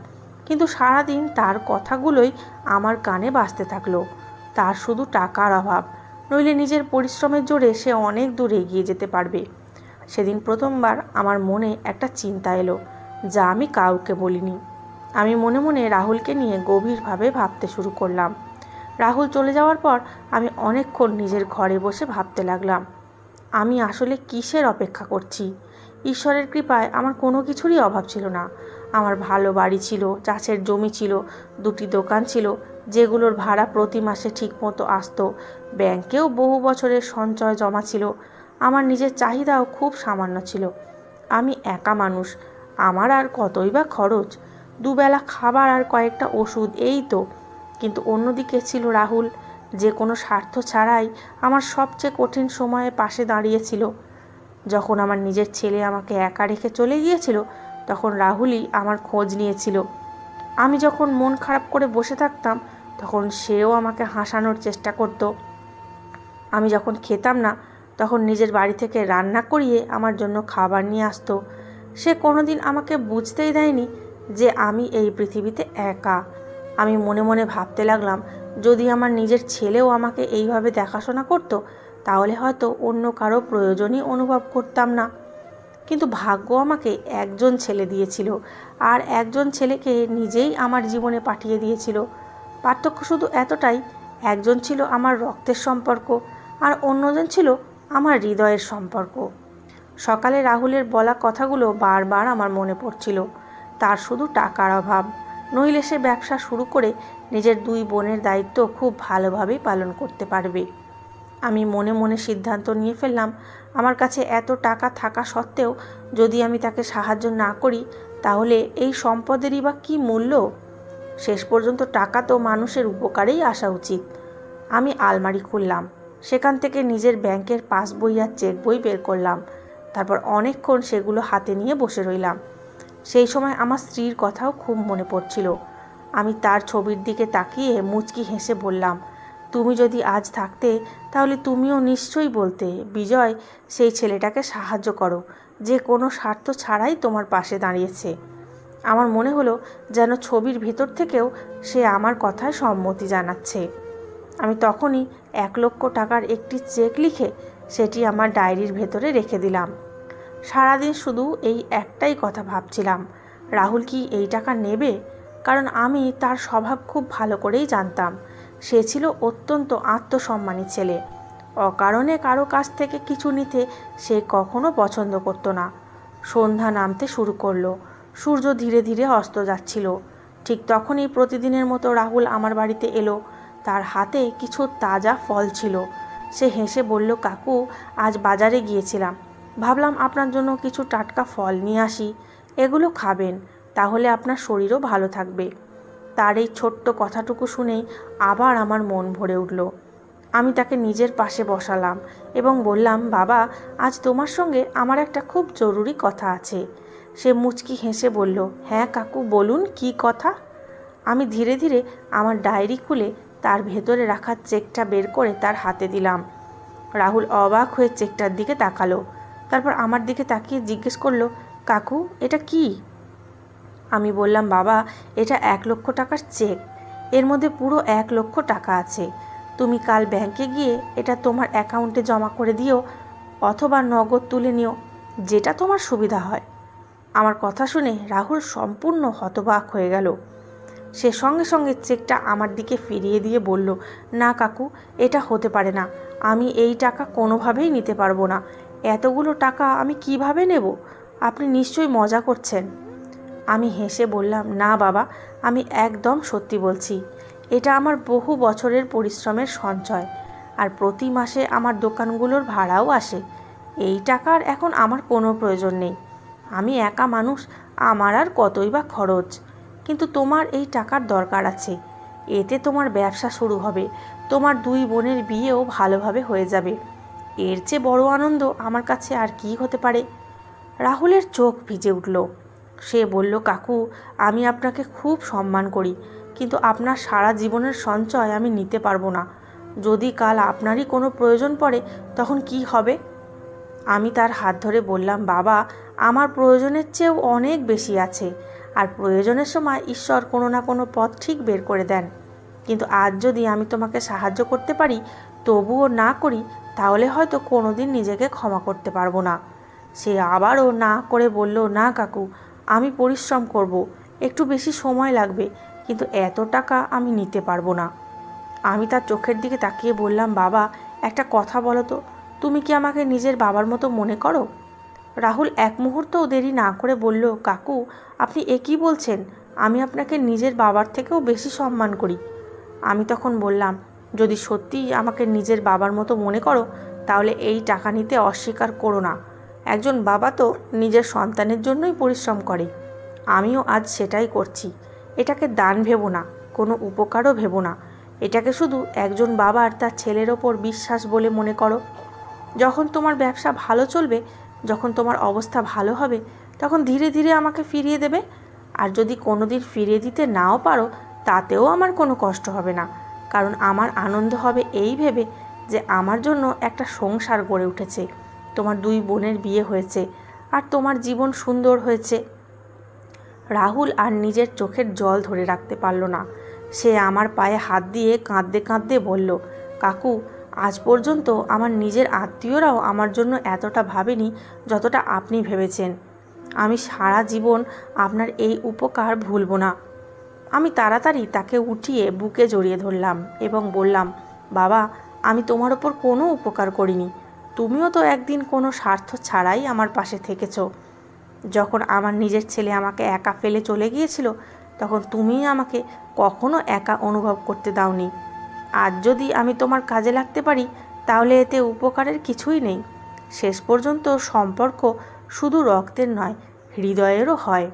কিন্তু সারাদিন তার কথাগুলোই আমার কানে বাজতে থাকলো। তার শুধু টাকার অভাব, নইলে নিজের পরিশ্রমের জোরে সে অনেক দূর এগিয়ে যেতে পারবে। সেদিন প্রথমবার আমার মনে একটা চিন্তা এলো, যা আমি কাউকে বলিনি। আমি মনে মনে রাহুলকে নিয়ে গভীরভাবে ভাবতে শুরু করলাম। রাহুল চলে যাওয়ার পর আমি অনেকক্ষণ নিজের ঘরে বসে ভাবতে লাগলাম, আমি আসলে কিসের অপেক্ষা করছি? ঈশ্বরের কৃপায় আমার কোনো কিছুরই অভাব ছিল না। আমার ভালো বাড়ি ছিল, চাষের জমি ছিল, 2টি দোকান ছিল যেগুলোর ভাড়া প্রতি মাসে ঠিকমতো আসতো, ব্যাংকেও বহু বছরের সঞ্চয় জমা ছিল। আমার নিজের চাহিদাও খুব সামান্য ছিল। আমি একা মানুষ, আমার আর কতই বা খরচ, 2 বেলা খাবার আর কয়েকটা ওষুধ, এই তো। কিন্তু অন্যদিকে ছিল রাহুল, যে কোনো স্বার্থ ছাড়াই আমার সবচেয়ে কঠিন সময়ে পাশে দাঁড়িয়েছিল। যখন আমার নিজের ছেলে আমাকে একা রেখে চলে গিয়েছিল, তখন রাহুলই আমার খোঁজ নিয়েছিল। আমি যখন মন খারাপ করে বসে থাকতাম, তখন সেও আমাকে হাসানোর চেষ্টা করত। আমি যখন খেতাম না, তখন নিজের বাড়ি থেকে রান্না করিয়ে আমার জন্য খাবার নিয়ে আসতো। সে কোনোদিন আমাকে বুঝতেই দেয়নি যে আমি এই পৃথিবীতে একা। আমি মনে মনে ভাবতে লাগলাম, যদি আমার নিজের ছেলেও আমাকে এইভাবে দেখাশোনা করতো, তাহলে হয়তো অন্য কারো প্রয়োজনই অনুভব করতাম না। কিন্তু ভাগ্য আমাকে একজন ছেলে দিয়েছিল, আর একজন ছেলেকে নিজেই আমার জীবনে পাঠিয়ে দিয়েছিল। পার্থক্য শুধু এতটাই একজন ছিল আমার রক্তের সম্পর্ক আর অন্যজন ছিল আমার হৃদয়ের সম্পর্ক। সকালে রাহুলের বলা কথাগুলো বারবার আমার মনে পড়ছিল। তার শুধু টাকার অভাব, নইলে সে ব্যবসা শুরু করে নিজের 2 বোনের দায়িত্ব খুব ভালোভাবেই পালন করতে পারবে। আমি মনে মনে সিদ্ধান্ত নিয়ে ফেললাম, আমার কাছে এত টাকা থাকা সত্ত্বেও যদি আমি তাকে সাহায্য না করি তাহলে এই সম্পদেরই বা কী মূল্য। শেষ পর্যন্ত টাকা তো মানুষের উপকারেই আসা উচিত। আমি আলমারি খুললাম, সেখান থেকে নিজের ব্যাংকের পাসবই আর চেক বই বের করলাম। তারপর অনেকক্ষণ সেগুলো হাতে নিয়ে বসে রইলাম। সেই সময় আমার স্ত্রীর কথাও খুব মনে পড়ছিল। আমি তার ছবির দিকে তাকিয়ে মুচকি হেসে বললাম, তুমি যদি আজ থাকতে তাহলে তুমিও নিশ্চয়ই বলতে, বিজয় সেই ছেলেটাকে সাহায্য করো, যে কোনো স্বার্থ ছাড়াই তোমার পাশে দাঁড়িয়েছে। আমার মনে হলো যেন ছবির ভেতর থেকেও সে আমার কথায় সম্মতি জানাচ্ছে। আমি তখনই 1,00,000 টাকার একটি চেক লিখে সেটি আমার ডায়েরির ভেতরে রেখে দিলাম। সারাদিন শুধু এই একটাই কথা ভাবছিলাম, রাহুল কি এই টাকা নেবে? কারণ আমি তার স্বভাব খুব ভালো করেই জানতাম। সে ছিল অত্যন্ত আত্মসম্মানী ছেলে। অকারণে কারো কাছ থেকে কিছু নিতে সে কখনো পছন্দ করত না। সন্ধ্যা নামতে শুরু করলো, সূর্য ধীরে ধীরে অস্ত যাচ্ছিল। ঠিক তখনই প্রতিদিনের মতো রাহুল আমার বাড়িতে এলো। তার হাতে কিছু তাজা ফল ছিল। সে হেসে বলল, কাকু, আজ বাজারে গিয়েছিলাম, ভাবলাম আপনার জন্য কিছু টাটকা ফল নিয়ে আসি, এগুলো খাবেন, তাহলে আপনার শরীরও ভালো থাকবে। তার এই ছোট্ট কথাটুকু শুনেই আবার আমার মন ভরে উঠল। আমি তাকে নিজের পাশে বসালাম এবং বললাম, বাবা, আজ তোমার সঙ্গে আমার একটা খুব জরুরি কথা আছে। সে মুচকি হেসে বলল, হ্যাঁ কাকু, বলুন, কী কথা? আমি ধীরে ধীরে আমার ডায়েরি খুলে তার ভেতরে রাখা চেকটা বের করে তার হাতে দিলাম। রাহুল অবাক হয়ে চেকটার দিকে তাকালো। তারপর আমার দিকে তাকিয়ে জিজ্ঞেস করলো, কাকু, এটা কি? আমি বললাম, বাবা, এটা 1,00,000 টাকার চেক। এর মধ্যে পুরো 1,00,000 টাকা আছে। তুমি কাল ব্যাংকে গিয়ে এটা তোমার অ্যাকাউন্টে জমা করে দিও, অথবা নগদ তুলে নিও, যেটা তোমার সুবিধা হয়। আমার কথা শুনে রাহুল সম্পূর্ণ হতবাক হয়ে গেল। সে সঙ্গে সঙ্গে চেকটা আমার দিকে ফিরিয়ে দিয়ে বলল, না কাকু, এটা হতে পারে না। আমি এই টাকা কোনোভাবেই নিতে পারবো না। এতগুলো টাকা আমি কিভাবে নেব? আপনি নিশ্চয়ই মজা করছেন। আমি হেসে বললাম, না বাবা, আমি একদম সত্যি বলছি। এটা আমার বহু বছরের পরিশ্রমের সঞ্চয়, আর প্রতি মাসে আমার দোকানগুলোর ভাড়াও আসে। এই টাকার এখন আমার কোনো প্রয়োজন নেই। আমি একা মানুষ, আমার আর কতই বা খরচ। কিন্তু তোমার এই টাকার দরকার আছে। এতে তোমার ব্যবসা শুরু হবে, তোমার 2 বোনের বিয়েও ভালোভাবে হয়ে যাবে। এর চেয়ে বড় আনন্দ আমার কাছে আর কি হতে পারে? রাহুলের চোখ ভিজে উঠল। সে বলল, কাকু, আমি আপনাকে খুব সম্মান করি, কিন্তু আপনার সারা জীবনের সঞ্চয় আমি নিতে পারবো না। যদি কাল আপনারই কোনো প্রয়োজন পড়ে তখন কি হবে? আমি তার হাত ধরে বললাম, বাবা, আমার প্রয়োজনের চেয়েও অনেক বেশি আছে, আর প্রয়োজনের সময় ঈশ্বর কোনো না কোনো পথ ঠিক বের করে দেন। কিন্তু আজ যদি আমি তোমাকে সাহায্য করতে পারি, তবুও না করি, তাহলে হয়তো কোনো দিন নিজেকে ক্ষমা করতে পারবো না। সে আবারও না করে বলল, না কাকু, আমি পরিশ্রম করব, একটু বেশি সময় লাগবে, কিন্তু এত টাকা আমি নিতে পারবো না। আমি তার চোখের দিকে তাকিয়ে বললাম, বাবা, একটা কথা বলো তো, তুমি কি আমাকে নিজের বাবার মতো মনে করো? রাহুল এক মুহূর্তও দেরি না করে বলল, কাকু, আপনি এ কী বলছেন? আমি আপনাকে নিজের বাবার থেকেও বেশি সম্মান করি। আমি তখন বললাম, যদি সত্যিই আমাকে নিজের বাবার মতো মনে করো, তাহলে এই টাকা নিতে অস্বীকার করো না। একজন বাবা তো নিজের সন্তানের জন্যই পরিশ্রম করে। আমিও আজ সেটাই করছি। এটাকে দান ভেবো না, কোনো উপকারও ভেবো না। এটাকে শুধু একজন বাবার তার ছেলের ওপর বিশ্বাস বলে মনে করো। যখন তোমার ব্যবসা ভালো চলবে, যখন তোমার অবস্থা ভালো হবে, তখন ধীরে ধীরে আমাকে ফিরিয়ে দেবে। আর যদি কোনো দিন ফিরিয়ে দিতে নাও পারো, তাতেও আমার কোনো কষ্ট হবে না, কারণ আমার আনন্দ হবে এই ভেবে যে আমার জন্য একটা সংসার গড়ে উঠেছে, তোমার 2 বোনের বিয়ে হয়েছে, আর তোমার জীবন সুন্দর হয়েছে। রাহুল আর নিজের চোখের জল ধরে রাখতে পারল না। সে আমার পায়ে হাত দিয়ে কাঁদতে কাঁদতে বলল, কাকু, আজ পর্যন্ত আমার নিজের আত্মীয়রাও আমার জন্য এতটা ভাবেনি যতটা আপনি ভেবেছেন। আমি সারা জীবন আপনার এই উপকার ভুলব না। আমি তাড়াতাড়ি তাকে উঠিয়ে বুকে জড়িয়ে ধরলাম এবং বললাম, বাবা, আমি তোমার ওপর কোনো উপকার করিনি। তুমিও তো একদিন কোনো স্বার্থ ছাড়াই আমার পাশে থেকেছো। যখন আমার নিজের ছেলে আমাকে একা ফেলে চলে গিয়েছিল, তখন তুমি আমাকে কখনো একা অনুভব করতে দাওনি। আজ যদি আমি তোমার কাজে লাগতে পারি, তাহলে এতে উপকারের কিছুই নেই। শেষ পর্যন্ত সম্পর্ক শুধু রক্তের নয়, হৃদয়েরও হয়।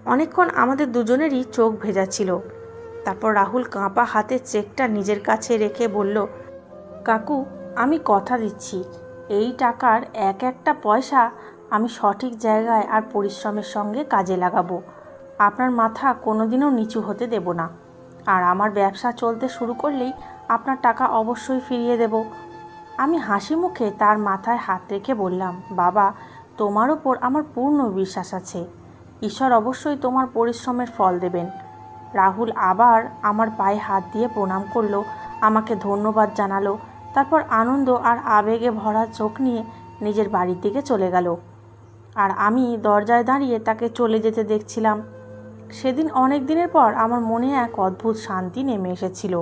অনেকক্ষণ আমাদের দুজনেরই চোখ ভেজা ছিল। তারপর রাহুল কাঁপা হাতে চেকটা নিজের কাছে রেখে বলল, কাকু, আমি কথা দিচ্ছি, এই টাকার এক একটা পয়সা আমি সঠিক জায়গায় আর পরিশ্রমের সঙ্গে কাজে লাগাবো। আপনার মাথা কোনোদিনও নিচু হতে দেব না। আর আমার ব্যবসা চলতে শুরু করলেই আপনার টাকা অবশ্যই ফিরিয়ে দেব। আমি হাসি মুখে তার মাথায় হাত রেখে বললাম, বাবা, তোমার ওপর আমার পূর্ণ বিশ্বাস আছে। ঈশ্বর অবশ্যই তোমার পরিশ্রমের ফল দেবেন। রাহুল আবার আমার পায়ে হাত দিয়ে প্রণাম করলো, আমাকে ধন্যবাদ জানালো। তারপর আনন্দ আর আবেগে ভরা চোখ নিয়ে নিজের বাড়ির দিকে চলে গেল। আর আমি দরজায় দাঁড়িয়ে তাকে চলে যেতে দেখছিলাম। সেদিন অনেক দিনের পর আমার মনে এক অদ্ভুত শান্তি নেমে এসেছিল।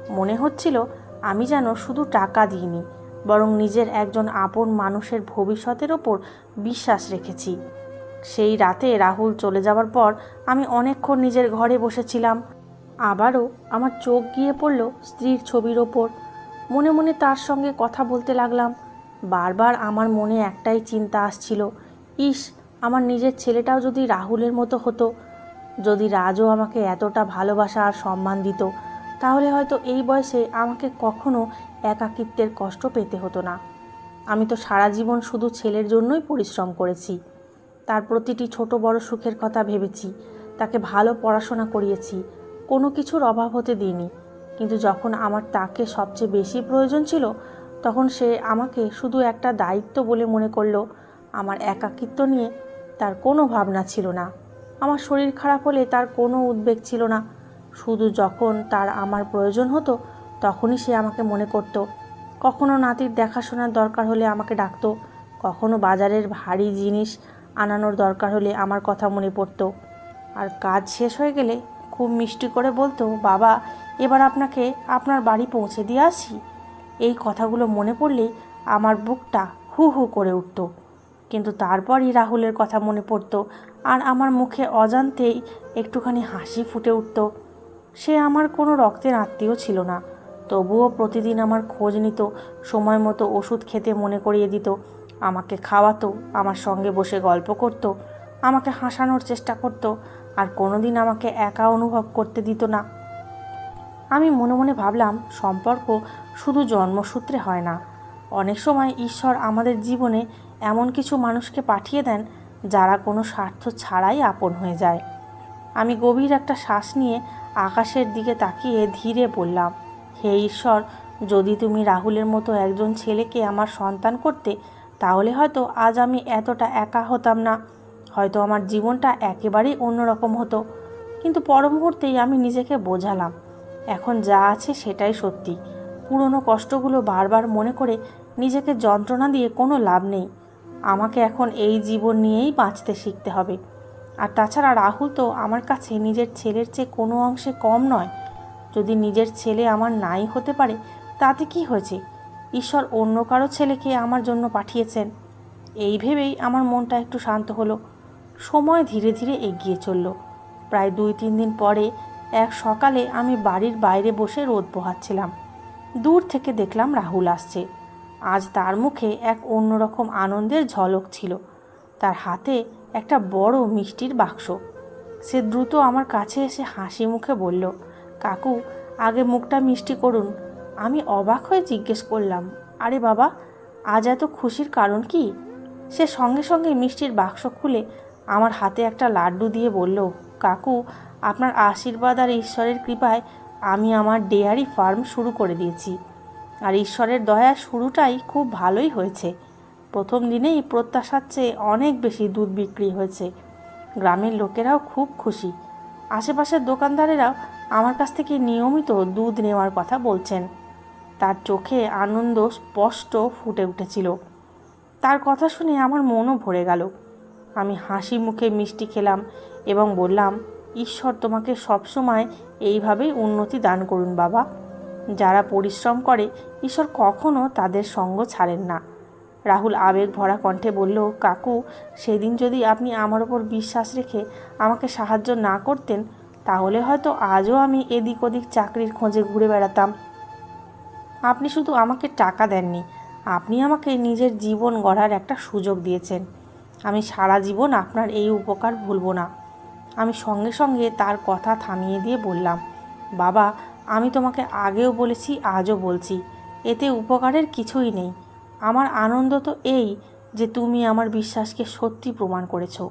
মনে হচ্ছিল আমি যেন শুধু টাকা দিইনি, বরং নিজের একজন আপন মানুষের ভবিষ্যতের ওপর বিশ্বাস রেখেছি। সেই রাতে রাহুল চলে যাওয়ার পর আমি অনেকক্ষণ নিজের ঘরে বসেছিলাম। আবারও আমার চোখ গিয়ে পড়ল স্ত্রীর ছবির ওপর। মনে মনে তার সঙ্গে কথা বলতে লাগলাম। বারবার আমার মনে একটাই চিন্তা আসছিল, ইস, আমার নিজের ছেলেটাও যদি রাহুলের মতো হতো। যদি রাজও আমাকে এতটা ভালোবাসা আর সম্মান দিত, তাহলে হয়তো এই বয়সে আমাকে কখনো একাকিত্বের কষ্ট পেতে হতো না। আমি তো সারা জীবন শুধু ছেলের জন্যই পরিশ্রম করেছি। তার প্রতিটি ছোট বড় সুখের কথা ভেবেছি, তাকে ভালো পড়াশোনা করিয়েছি, কোনো কিছুর অভাব হতে দিইনি। কিন্তু যখন আমার তাকে সবচেয়ে বেশি প্রয়োজন ছিল, তখন সে আমাকে শুধু একটা দায়িত্ব বলে মনে করলো। আমার একাকিত্ব নিয়ে তার কোনো ভাবনা ছিল না। আমার শরীর খারাপ হলে তার কোনো উদ্বেগ ছিল না। শুধু যখন তার আমার প্রয়োজন হতো, তখনই সে আমাকে মনে করত। কখনো নাতির দেখাশোনার দরকার হলে আমাকে ডাকতো, কখনো বাজারের ভারী জিনিস আনানোর দরকার হলে আমার কথা মনে পড়তো। আর কাজ শেষ হয়ে গেলে খুব মিষ্টি করে বলতো, বাবা, এবার আপনাকে আপনার বাড়ি পৌঁছে দিয়ে আসি। এই কথাগুলো মনে পড়লেই আমার বুকটা হু হু করে উঠত। কিন্তু তারপরই রাহুলের কথা মনে পড়তো আর আমার মুখে অজান্তেই একটুখানি হাসি ফুটে উঠত। সে আমার কোনো রক্তের আত্মীয় ছিল না, তবুও প্রতিদিন আমার খোঁজ নিত, সময় মতো ওষুধ খেতে মনে করিয়ে দিত, আমাকে খাওয়াতো, আমার সঙ্গে বসে গল্প করত, আমাকে হাসানোর চেষ্টা করত, আর কোনোদিন আমাকে একা অনুভব করতে দিত না। আমি মনে মনে ভাবলাম, সম্পর্ক শুধু জন্মসূত্রে হয় না। অনেক সময় ঈশ্বর আমাদের জীবনে এমন কিছু মানুষকে পাঠিয়ে দেন, যারা কোনো স্বার্থ ছাড়াই আপন হয়ে যায়। আমি গভীর একটা শ্বাস নিয়ে আকাশের দিকে তাকিয়ে ধীরে বললাম, হে ঈশ্বর, যদি তুমি রাহুলের মতো একজন ছেলেকে আমার সন্তান করতে, তাহলে হয়তো আজ আমি এতটা একা হতাম না। হয়তো আমার জীবনটা একেবারেই অন্যরকম হতো। কিন্তু পর মুহূর্তেই আমি নিজেকে বোঝালাম, এখন যা আছে সেটাই সত্যি। পুরনো কষ্টগুলো বারবার মনে করে নিজেকে যন্ত্রণা দিয়ে কোনো লাভ নেই। আমাকে এখন এই জীবন নিয়েই বাঁচতে শিখতে হবে। আর তাছাড়া রাহুল তো আমার কাছে নিজের ছেলের চেয়ে কোনো অংশে কম নয়। যদি নিজের ছেলে আমার নাই হতে পারে, তাতে কি হয়েছে? ঈশ্বর অন্য কারো ছেলেকে আমার জন্য পাঠিয়েছেন। এই ভেবেই আমার মনটা একটু শান্ত হলো। সময় ধীরে ধীরে এগিয়ে চলল। প্রায় 2-3 দিন পরে এক সকালে আমি বাড়ির বাইরে বসে রোদ পোহাচ্ছিলাম। দূর থেকে দেখলাম রাহুল আসছে। আজ তার মুখে এক অন্যরকম আনন্দের ঝলক ছিল। তার হাতে একটা বড় মিষ্টির বাক্স। সে দ্রুত আমার কাছে এসে হাসি মুখে বলল, কাকু, আগে মুখটা মিষ্টি করুন। আমি অবাক হয়ে জিজ্ঞেস করলাম, আরে বাবা, আজ এত খুশির কারণ কি? সে সঙ্গে সঙ্গে মিষ্টির বাক্স খুলে আমার হাতে একটা লাড্ডু দিয়ে বলল, কাকু, আপনার আশীর্বাদ আর ঈশ্বরের কৃপায় আমি আমার ডেয়ারি ফার্ম শুরু করে দিয়েছি। আর ঈশ্বরের দয়া শুরুটাই খুব ভালোই হয়েছে। প্রথম দিনেই প্রত্যাশার চেয়ে অনেক বেশি দুধ বিক্রি হয়েছে। গ্রামের লোকেরাও খুব খুশি। আশেপাশের দোকানদারেরাও আমার কাছ থেকে নিয়মিত দুধ নেওয়ার কথা বলছেন। তার চোখে আনন্দ স্পষ্ট ফুটে উঠেছিল। তার কথা শুনে আমার মনও ভরে গেল। আমি হাসি মুখে মিষ্টি খেলাম এবং বললাম, ঈশ্বর তোমাকে সবসময় এইভাবেই উন্নতি দান করুন বাবা। যারা পরিশ্রম করে ঈশ্বর কখনো তাদের সঙ্গ ছাড়েন না। রাহুল আবেগ ভরা কণ্ঠে বলল, কাকু, সেদিন যদি আপনি আমার ওপর বিশ্বাস রেখে আমাকে সাহায্য না করতেন তাহলে হয়তো আজও আমি এদিক ওদিক চাকরির খোঁজে ঘুরে বেড়াতাম। আপনি শুধু আমাকে টাকা দেননি, আপনি আমাকে নিজের জীবন গড়ার একটা সুযোগ দিয়েছেন। আমি সারা জীবন আপনার এই উপকার ভুলব না। আমি সঙ্গে সঙ্গে তার কথা থামিয়ে দিয়ে বললাম, বাবা, আমি তোমাকে আগেও বলেছি, আজও বলছি, এতে উপকারের কিছুই নেই। আমার আনন্দ তো এই যে তুমি আমার বিশ্বাসকে সত্যি প্রমাণ করেছো।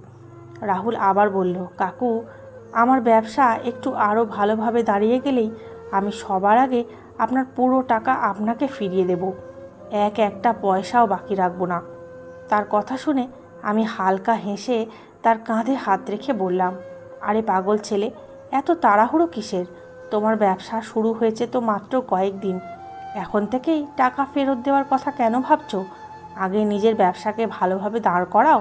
রাহুল আবার বলল, কাকু, আমার ব্যবসা একটু আরও ভালোভাবে দাঁড়িয়ে গেলেই আমি সবার আগে আপনার পুরো টাকা আপনাকে ফিরিয়ে দেব। একটা পয়সাও বাকি রাখব না। তার কথা শুনে আমি হালকা হেসে তার কাঁধে হাত রেখে বললাম, আরে পাগল ছেলে, এত তাড়াহুড়ো কিসের? তোমার ব্যবসা শুরু হয়েছে তো মাত্র কয়েকদিন, এখন থেকেই টাকা ফেরত দেওয়ার কথা কেন ভাবছো? আগে নিজের ব্যবসাকে ভালোভাবে দাঁড় করাও,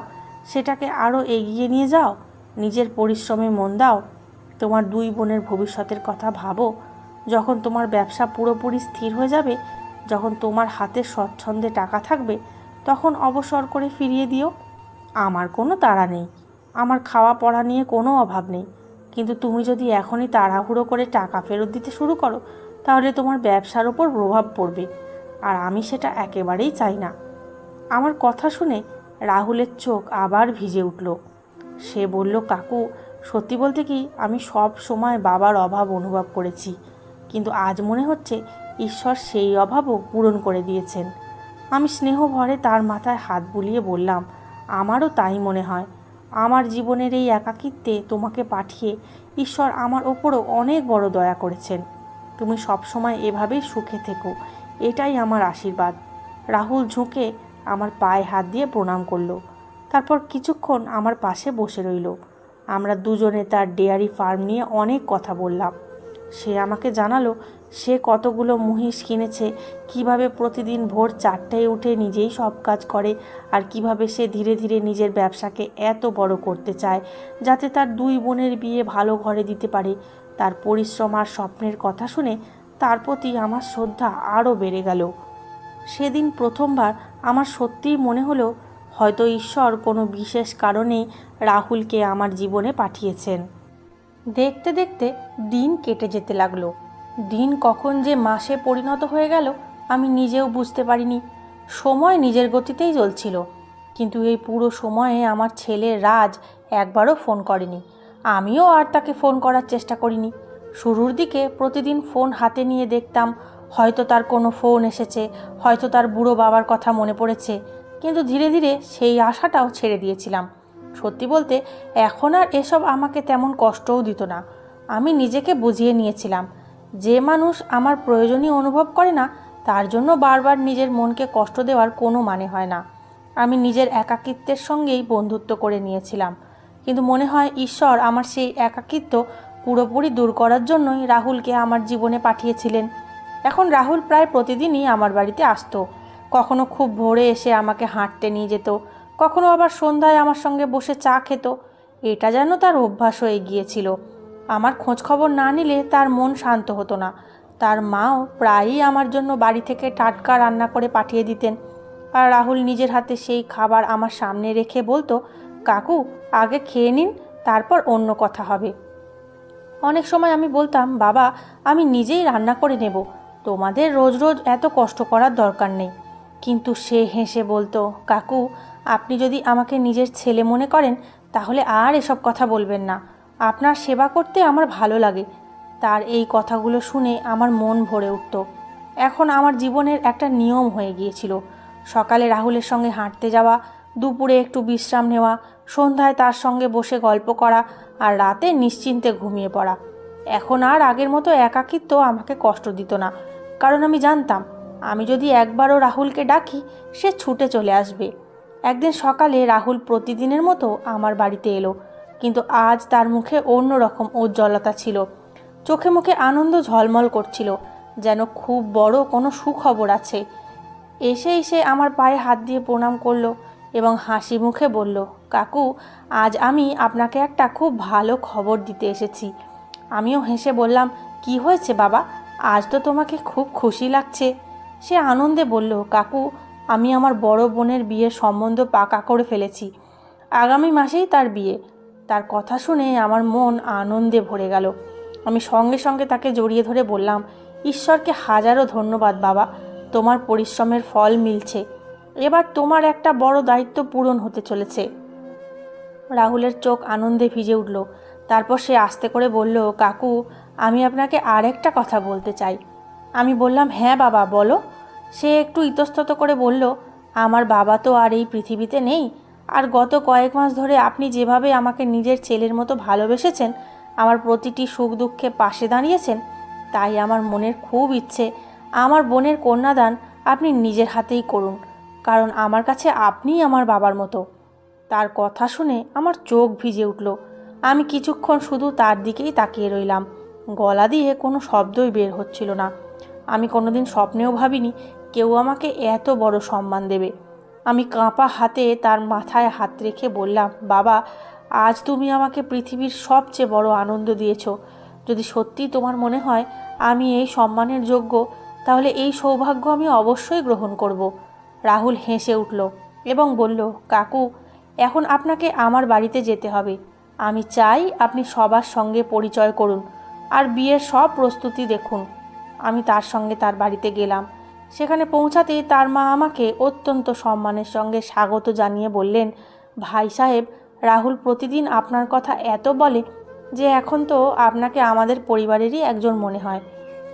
সেটাকে আরও এগিয়ে নিয়ে যাও, নিজের পরিশ্রমে মন দাও, তোমার 2 বোনের ভবিষ্যতের কথা ভাবো। যখন তোমার ব্যবসা পুরোপুরি স্থির হয়ে যাবে, যখন তোমার হাতে স্বচ্ছন্দে টাকা থাকবে, তখন অবসর করে ফিরিয়ে দিও। আমার কোনো তাড়া নেই, আমার খাওয়া পড়া নিয়ে কোনো অভাব নেই, কিন্তু তুমি যদি এখনই তাড়াহুড়ো করে টাকা ফেরত দিতে শুরু করো তাহলে তোমার ব্যবসার ওপর প্রভাব পড়বে, আর আমি সেটা একেবারেই চাই না। আমার কথা শুনে রাহুলের চোখ আবার ভিজে উঠল। সে বলল, কাকু, সত্যি বলতে কি, আমি সব সময় বাবার অভাব অনুভব করেছি, কিন্তু আজ মনে হচ্ছে ঈশ্বর সেই অভাবও পূরণ করে দিয়েছেন। আমি স্নেহ ভরে তার মাথায় হাত বুলিয়ে বললাম, আমারও তাই মনে হয়। আমার জীবনের এই একাকিত্বে তোমাকে পাঠিয়ে ঈশ্বর আমার ওপরও অনেক বড় দয়া করেছেন। তুমি সবসময় এভাবেই সুখে থেকো, এটাই আমার আশীর্বাদ। রাহুল ঝুঁকে আমার পায়ে হাত দিয়ে প্রণাম করলো, তারপর কিছুক্ষণ আমার পাশে বসে রইল। আমরা দুজনে তার ডেয়ারি ফার্ম নিয়ে অনেক কথা বললাম। সে আমাকে জানালো সে কতগুলো মহিষ কিনেছে, কিভাবে প্রতিদিন ভোর 4টায় উঠে নিজেই সব কাজ করে, আর কিভাবে সে ধীরে ধীরে নিজের ব্যবসাকে এত বড় করতে চায় যাতে তার 2 বোনের বিয়ে ভালো ঘরে দিতে পারে। তার পরিশ্রম আর স্বপ্নের কথা শুনে তার প্রতি আমার শ্রদ্ধা আরও বেড়ে গেল। সেদিন প্রথমবার আমার সত্যিই মনে হলো হয়তো ঈশ্বর কোনো বিশেষ কারণেই রাহুলকে আমার জীবনে পাঠিয়েছেন। দেখতে দেখতে দিন কেটে যেতে লাগলো। দিন কখন যে মাসে পরিণত হয়ে গেল আমি নিজেও বুঝতে পারিনি। সময় নিজের গতিতেই চলছিল, কিন্তু এই পুরো সময়ে আমার ছেলে রাজ একবারও ফোন করেনি। আমিও আর তাকে ফোন করার চেষ্টা করিনি। শুরুর দিকে প্রতিদিন ফোন হাতে নিয়ে দেখতাম, হয়তো তার কোনো ফোন এসেছে, হয়তো তার বুড়ো বাবার কথা মনে পড়েছে, কিন্তু ধীরে ধীরে সেই আশাটাও ছেড়ে দিয়েছিলাম। সত্যি বলতে এখন আর এসব আমাকে তেমন কষ্টও দিত না। আমি নিজেকে বুঝিয়ে নিয়েছিলাম, যে মানুষ আমার প্রয়োজনীয় অনুভব করে না তার জন্য বারবার নিজের মনকে কষ্ট দেওয়ার কোনো মানে হয় না। আমি নিজের একাকিত্বের সঙ্গেই বন্ধুত্ব করে নিয়েছিলাম, কিন্তু মনে হয় ঈশ্বর আমার সেই একাকিত্ব পুরোপুরি দূর করার জন্যই রাহুলকে আমার জীবনে পাঠিয়েছিলেন। এখন রাহুল প্রায় প্রতিদিনই আমার বাড়িতে আসতো। কখনো খুব ভোরে এসে আমাকে হাঁটতে নিয়ে যেত, কখনো আবার সন্ধ্যায় আমার সঙ্গে বসে চা খেত। এটা যেন তার অভ্যাস হয়ে গিয়েছিল। আমার খোঁজখবর না নিলে তার মন শান্ত হতো না। তার মাও প্রায়ই আমার জন্য বাড়ি থেকে টাটকা রান্না করে পাঠিয়ে দিতেন, আর রাহুল নিজের হাতে সেই খাবার আমার সামনে রেখে বলতো, কাকু, আগে খেয়ে নিন, তারপর অন্য কথা হবে। অনেক সময় আমি বলতাম, বাবা, আমি নিজেই রান্না করে নেব, তোমাদের রোজ রোজ এত কষ্ট করার দরকার নেই। কিন্তু সে হেসে বলতো, কাকু, আপনি যদি আমাকে নিজের ছেলে মনে করেন তাহলে আর এসব কথা বলবেন না। আপনার সেবা করতে আমার ভালো লাগে। তার এই কথাগুলো শুনে আমার মন ভরে উঠত। এখন আমার জীবনের একটা নিয়ম হয়ে গিয়েছিল, সকালে রাহুলের সঙ্গে হাঁটতে যাওয়া, দুপুরে একটু বিশ্রাম নেওয়া, সন্ধ্যায় তার সঙ্গে বসে গল্প করা, আর রাতে নিশ্চিন্তে ঘুমিয়ে পড়া। এখন আর আগের মতো একাকিত্ব আমাকে কষ্ট দিত না, কারণ আমি জানতাম আমি যদি একবারও রাহুলকে ডাকি সে ছুটে চলে আসবে। একদিন সকালে রাহুল প্রতিদিনের মতো আমার বাড়িতে এলো, কিন্তু আজ তার মুখে অন্য রকম উজ্জ্বলতা ছিল। চোখে মুখে আনন্দ ঝলমল করছিল, যেন খুব বড় কোনো সুখবর আছে। এসে আমার পায়ে হাত দিয়ে প্রণাম করলো এবং হাসি মুখে বলল, কাকু, আজ আমি আপনাকে একটা খুব ভালো খবর দিতে এসেছি। আমিও হেসে বললাম, কি হয়েছে বাবা? আজ তো তোমাকে খুব খুশি লাগছে। সে আনন্দে বলল, কাকু, আমি আমার বড় বোনের বিয়ের সম্বন্ধ পাকা করে ফেলেছি। আগামী মাসেই তার বিয়ে। তার কথা শুনে আমার মন আনন্দে ভরে গেল। আমি সঙ্গে সঙ্গে তাকে জড়িয়ে ধরে বললাম, ঈশ্বরকে হাজারো ধন্যবাদ বাবা, তোমার পরিশ্রমের ফল মিলছে। এবার তোমার একটা বড় দায়িত্ব পূরণ হতে চলেছে। রাহুলের চোখ আনন্দে ভিজে উঠল। তারপর সে আস্তে করে বলল, কাকু, আমি আপনাকে আরেকটা কথা বলতে চাই। আমি বললাম, হ্যাঁ বাবা, বলো। সে একটু ইতস্তত করে বলল, আমার বাবা তো আর এই পৃথিবীতে নেই, আর গত কয়েক মাস ধরে আপনি যেভাবে আমাকে নিজের ছেলের মতো ভালোবেসেছেন, আমার প্রতিটি সুখ দুঃখে পাশে দাঁড়িয়েছেন, তাই আমার মনের খুব ইচ্ছে আমার বোনের কন্যাদান আপনি নিজের হাতেই করুন, কারণ আমার কাছে আপনিই আমার বাবার মতো। তার কথা শুনে আমার চোখ ভিজে উঠল। আমি কিছুক্ষণ শুধু তার দিকেই তাকিয়ে রইলাম। গলা দিয়ে কোনো শব্দই বের হচ্ছিল না। আমি কোনোদিন স্বপ্নেও ভাবিনি কেউ আমাকে এত বড় সম্মান দেবে। আমি কাঁপা হাতে তার মাথায় হাত রেখে বললাম, বাবা, আজ তুমি আমাকে পৃথিবীর সবচেয়ে বড় আনন্দ দিয়েছ। যদি সত্যি তোমার মনে হয় আমি এই সম্মানের যোগ্য, তাহলে এই সৌভাগ্য আমি অবশ্যই গ্রহণ করব। রাহুল হেসে উঠল এবং বলল, কাকু, এখন আপনাকে আমার বাড়িতে যেতে হবে। আমি চাই আপনি সবার সঙ্গে পরিচয় করুন আর বিয়ের সব প্রস্তুতি দেখুন। আমি তার সঙ্গে তার বাড়িতে গেলাম। সেখানে পৌঁছাতেই তার মা আমাকে অত্যন্ত সম্মানের সঙ্গে স্বাগত জানিয়ে বললেন, ভাই সাহেব, রাহুল প্রতিদিন আপনার কথা এত বলে যে এখন তো আপনাকে আমাদের পরিবারেরই একজন মনে হয়।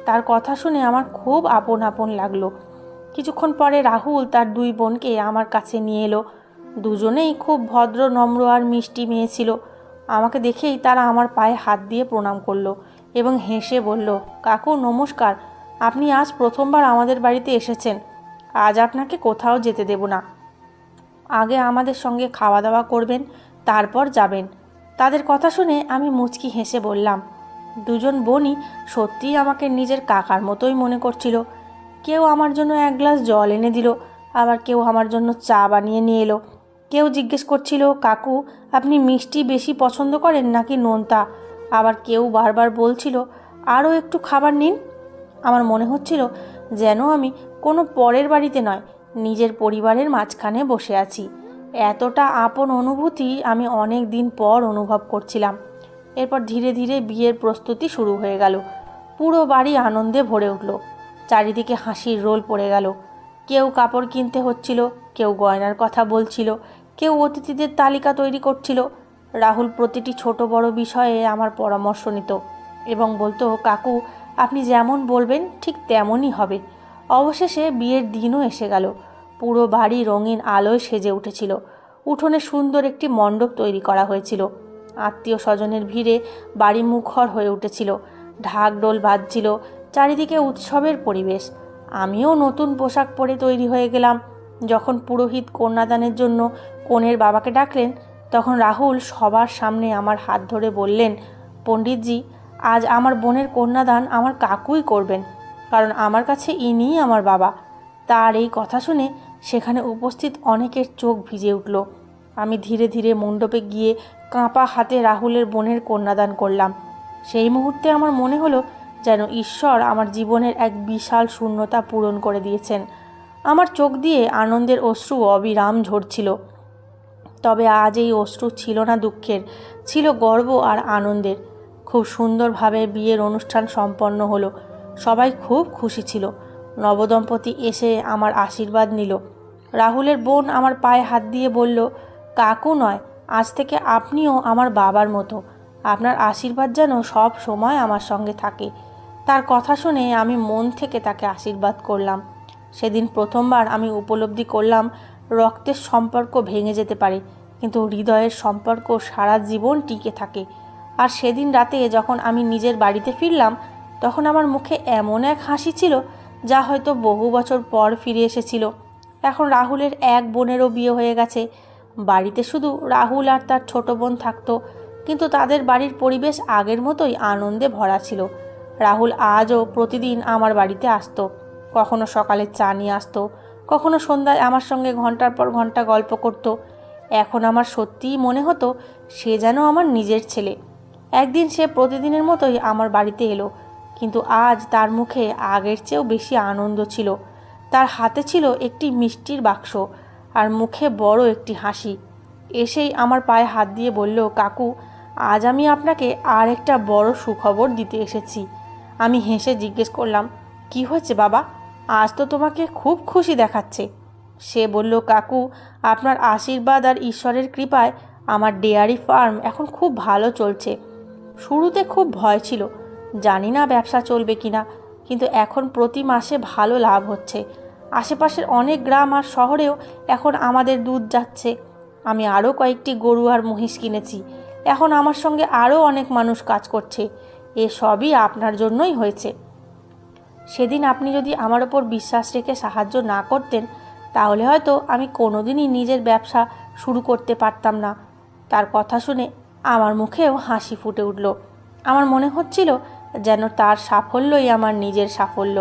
তার কথা শুনে আমার খুব আপন আপন লাগলো। কিছুক্ষণ পরে রাহুল তার দুই বোনকে আমার কাছে নিয়ে এলো। দুজনেই খুব ভদ্র, নম্র আর মিষ্টি মেয়ে ছিল। আমাকে দেখেই তারা আমার পায়ে হাত দিয়ে প্রণাম করলো এবং হেসে বলল, কাকু নমস্কার, আপনি আজ প্রথমবার আমাদের বাড়িতে এসেছেন। আজ আপনাকে কোথাও যেতে দেব না। আগে আমাদের সঙ্গে খাওয়া দাওয়া করবেন, তারপর যাবেন। তাদের কথা শুনে আমি মুচকি হেসে বললাম, দুজন বোনই সত্যিই আমাকে নিজের কাকার মতোই মনে করছিল। কেউ আমার জন্য এক গ্লাস জল এনে দিল, আবার কেউ আমার জন্য চা বানিয়ে নিয়ে এলো। কেউ জিজ্ঞেস করছিল, কাকু, আপনি মিষ্টি বেশি পছন্দ করেন নাকি নোনতা? আবার কেউ বারবার বলছিল, আরও একটু খাবার নিন। আমার মনে হচ্ছিল যেন আমি কোনো পরের বাড়িতে নয়, নিজের পরিবারের মাঝখানে বসে আছি। এতটা আপন অনুভূতি আমি অনেক দিন পর অনুভব করছিলাম। এরপর ধীরে ধীরে বিয়ের প্রস্তুতি শুরু হয়ে গেল। পুরো বাড়ি আনন্দে ভরে উঠল। চারিদিকে হাসির রোল পড়ে গেল। কেউ কাপড় কিনতে হচ্ছিল, কেউ গয়নার কথা বলছিল, কেউ অতিথিদের তালিকা তৈরি করছিল। রাহুল প্রতিটি ছোট বড় বিষয়ে আমার পরামর্শ নিত এবং বলতো, কাকু, আপনি যেমন বলবেন ঠিক তেমনই হবে। অবশেষে বিয়ের দিনও এসে গেল। পুরো বাড়ি রঙিন আলোয় সেজে উঠেছিল। উঠোনে সুন্দর একটি মণ্ডপ তৈরি করা হয়েছিল। আত্মীয় স্বজনের ভিড়ে বাড়ি মুখর হয়ে উঠেছিল। ঢাক ঢোল বাজছিল, চারিদিকে উৎসবের পরিবেশ। আমিও নতুন পোশাক পরে তৈরি হয়ে গেলাম। যখন পুরোহিত কন্যাদানের জন্য কনের বাবাকে ডাকলেন, তখন রাহুল সবার সামনে আমার হাত ধরে বললেন, পণ্ডিতজি, আজ আমার বোনের কন্যাদান আমার কাকুই করবেন, কারণ আমার কাছে ইনিই আমার বাবা। তার এই কথা শুনে সেখানে উপস্থিত অনেকের চোখ ভিজে উঠল। আমি ধীরে ধীরে মণ্ডপে গিয়ে কাঁপা হাতে রাহুলের বোনের কন্যাদান করলাম। সেই মুহূর্তে আমার মনে হলো যেন ঈশ্বর আমার জীবনের এক বিশাল শূন্যতা পূরণ করে দিয়েছেন। আমার চোখ দিয়ে আনন্দের অশ্রু অবিরাম ঝরছিল। তবে আজ এই অশ্রু ছিল না দুঃখের, ছিল গর্ব আর আনন্দের। খুব সুন্দরভাবে বিয়ের অনুষ্ঠান সম্পন্ন হলো। সবাই খুব খুশি ছিল। নবদম্পতি এসে আমার আশীর্বাদ নিল। রাহুলের বোন আমার পায়ে হাত দিয়ে বলল, কাকু নয়, আজ থেকে আপনিও আমার বাবার মতো। আপনার আশীর্বাদ যেন সব সময় আমার সঙ্গে থাকে। তার কথা শুনে আমি মন থেকে তাকে আশীর্বাদ করলাম। সেদিন প্রথমবার আমি উপলব্ধি করলাম, রক্তের সম্পর্ক ভেঙে যেতে পারে, কিন্তু হৃদয়ের সম্পর্ক সারা জীবন টিকে থাকে। আর সেদিন রাতে যখন আমি নিজের বাড়িতে ফিরলাম, তখন আমার মুখে এমন এক হাসি ছিল যা হয়তো বহু বছর পর ফিরে এসেছিল। এখন রাহুলের এক বোনেরও বিয়ে হয়ে গেছে। বাড়িতে শুধু রাহুল আর তার ছোট বোন থাকতো, কিন্তু তাদের বাড়ির পরিবেশ আগের মতোই আনন্দে ভরা ছিল। রাহুল আজও প্রতিদিন আমার বাড়িতে আসতো। কখনো সকালে চা নিয়ে আসতো, কখনো সন্ধ্যায় আমার সঙ্গে ঘন্টার পর ঘন্টা গল্প করতো। এখন আমার সত্যিই মনে হতো সে যেন আমার নিজের ছেলে। একদিন সে প্রতিদিনের মতোই আমার বাড়িতে এলো, কিন্তু আজ তার মুখে আগের চেয়েও বেশি আনন্দ ছিল। তার হাতে ছিল একটি মিষ্টির বাক্স আর মুখে বড় একটি হাসি। এসেই আমার পায়ে হাত দিয়ে বলল, কাকু, আজ আমি আপনাকে আর একটা বড় সুখবর দিতে এসেছি। আমি হেসে জিজ্ঞেস করলাম, কি হয়েছে বাবা? আজ তো তোমাকে খুব খুশি দেখাচ্ছে। সে বলল, কাকু, আপনার আশীর্বাদ আর ঈশ্বরের কৃপায় আমার ডেয়ারি ফার্ম এখন খুব ভালো চলছে। শুরুতে খুব ভয় ছিল, জানি না ব্যবসা চলবে কিনা, কিন্তু এখন প্রতি মাসে ভালো লাভ হচ্ছে। আশেপাশের অনেক গ্রাম আর শহরেও এখন আমাদের দুধ যাচ্ছে। আমি আরও কয়েকটি গরু আর মহিষ কিনেছি। এখন আমার সঙ্গে আরও অনেক মানুষ কাজ করছে। এ সবই আপনার জন্যই হয়েছে। সেদিন আপনি যদি আমার ওপর বিশ্বাস রেখে সাহায্য না করতেন, তাহলে হয়তো আমি কোনোদিনই নিজের ব্যবসা শুরু করতে পারতাম না। তার কথা শুনে আমার মুখেও হাসি ফুটে উঠল। আমার মনে হচ্ছিল যেন তার সাফল্যই আমার নিজের সাফল্য।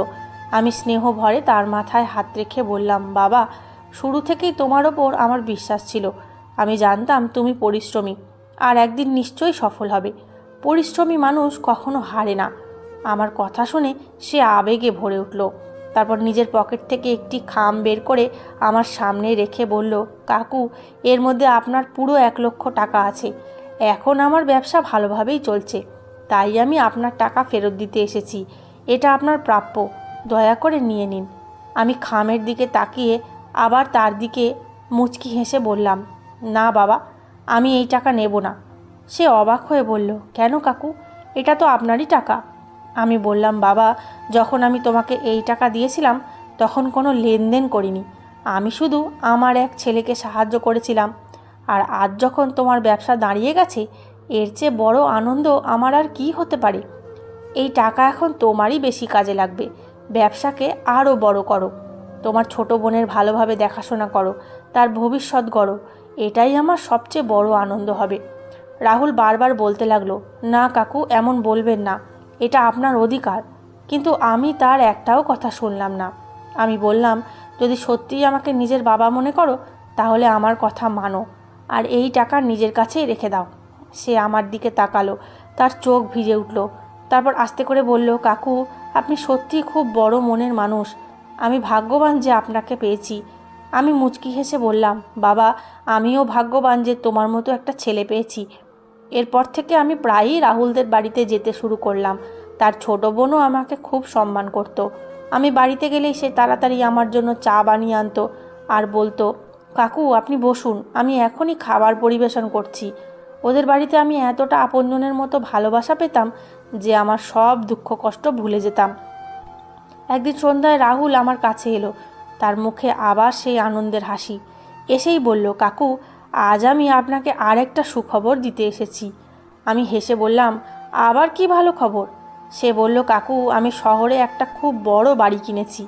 আমি স্নেহ ভরে তার মাথায় হাত রেখে বললাম, বাবা, শুরু থেকেই তোমার ওপর আমার বিশ্বাস ছিল। আমি জানতাম তুমি পরিশ্রমী আর একদিন নিশ্চয়ই সফল হবে। পরিশ্রমী মানুষ কখনো হারে না। আমার কথা শুনে সে আবেগে ভরে উঠল। তারপর নিজের পকেট থেকে একটি খাম বের করে আমার সামনে রেখে বলল, কাকু, এর মধ্যে আপনার পুরো 1,00,000 টাকা আছে। এখন আমার ব্যবসা ভালোভাবেই চলছে, তাই আমি আপনার টাকা ফেরত দিতে এসেছি। এটা আপনার প্রাপ্য, দয়া করে নিয়ে নিন। আমি খামের দিকে তাকিয়ে আবার তার দিকে মুচকি হেসে বললাম, না বাবা, আমি এই টাকা নেব না। সে অবাক হয়ে বলল, কেন কাকু? এটা তো আপনারই টাকা। আমি বললাম, বাবা, যখন আমি তোমাকে এই টাকা দিয়েছিলাম তখন কোনো লেনদেন করিনি। আমি শুধু আমার এক ছেলেকে সাহায্য করেছিলাম। আর আজ যখন তোমার ব্যবসা দাঁড়িয়ে গেছে, এর চেয়ে বড় আনন্দ আমার আর কি হতে পারে? এই টাকা এখন তোমারই বেশি কাজে লাগবে। ব্যবসাকে আরও বড় করো। তোমার ছোট বোনের ভালোভাবে দেখাশোনা করো, তার ভবিষ্যৎ গড়ো। এটাই আমার সবচেয়ে বড় আনন্দ হবে। রাহুল বারবার বলতে লাগলো, না কাকু, এমন বলবেন না, এটা আপনার অধিকার। কিন্তু আমি তার একটাও কথা শুনলাম না। আমি বললাম, যদি সত্যিই আমাকে নিজের বাবা মনে করো, তাহলে আমার কথা মানো আর এই টাকা নিজের কাছেই রেখে দাও। সে আমার দিকে তাকালো, তার চোখ ভিজে উঠল। তারপর আস্তে করে বলল, কাকু, আপনি সত্যিই খুব বড় মনের মানুষ। আমি ভাগ্যবান যে আপনাকে পেয়েছি। আমি মুচকি হেসে বললাম, বাবা, আমিও ভাগ্যবান যে তোমার মতো একটা ছেলে পেয়েছি। এরপর থেকে আমি প্রায়ই রাহুলদের বাড়িতে যেতে শুরু করলাম। তার ছোট বোনও আমাকে খুব সম্মান করত। আমি বাড়িতে গেলেই সে তাড়াতাড়ি আমার জন্য চা বানিয়ে আনতো আর বলতো, কাকু, আপনি বসুন, আমি এখনই খাবার পরিবেশন করছি। ওদের বাড়িতে আমি এতটা আপনজনের মতো ভালোবাসা পেতাম যে আমার সব দুঃখ কষ্ট ভুলে যেতাম। একদিন সন্ধ্যায় রাহুল আমার কাছে এলো, তার মুখে আবার সেই আনন্দের হাসি। এসেই বলল, কাকু, আজ আমি আপনাকে আর একটা সুখবর দিতে এসেছি। আমি হেসে বললাম, আবার কি ভালো খবর? সে বলল, কাকু, আমি শহরে একটা খুব বড় বাড়ি কিনেছি।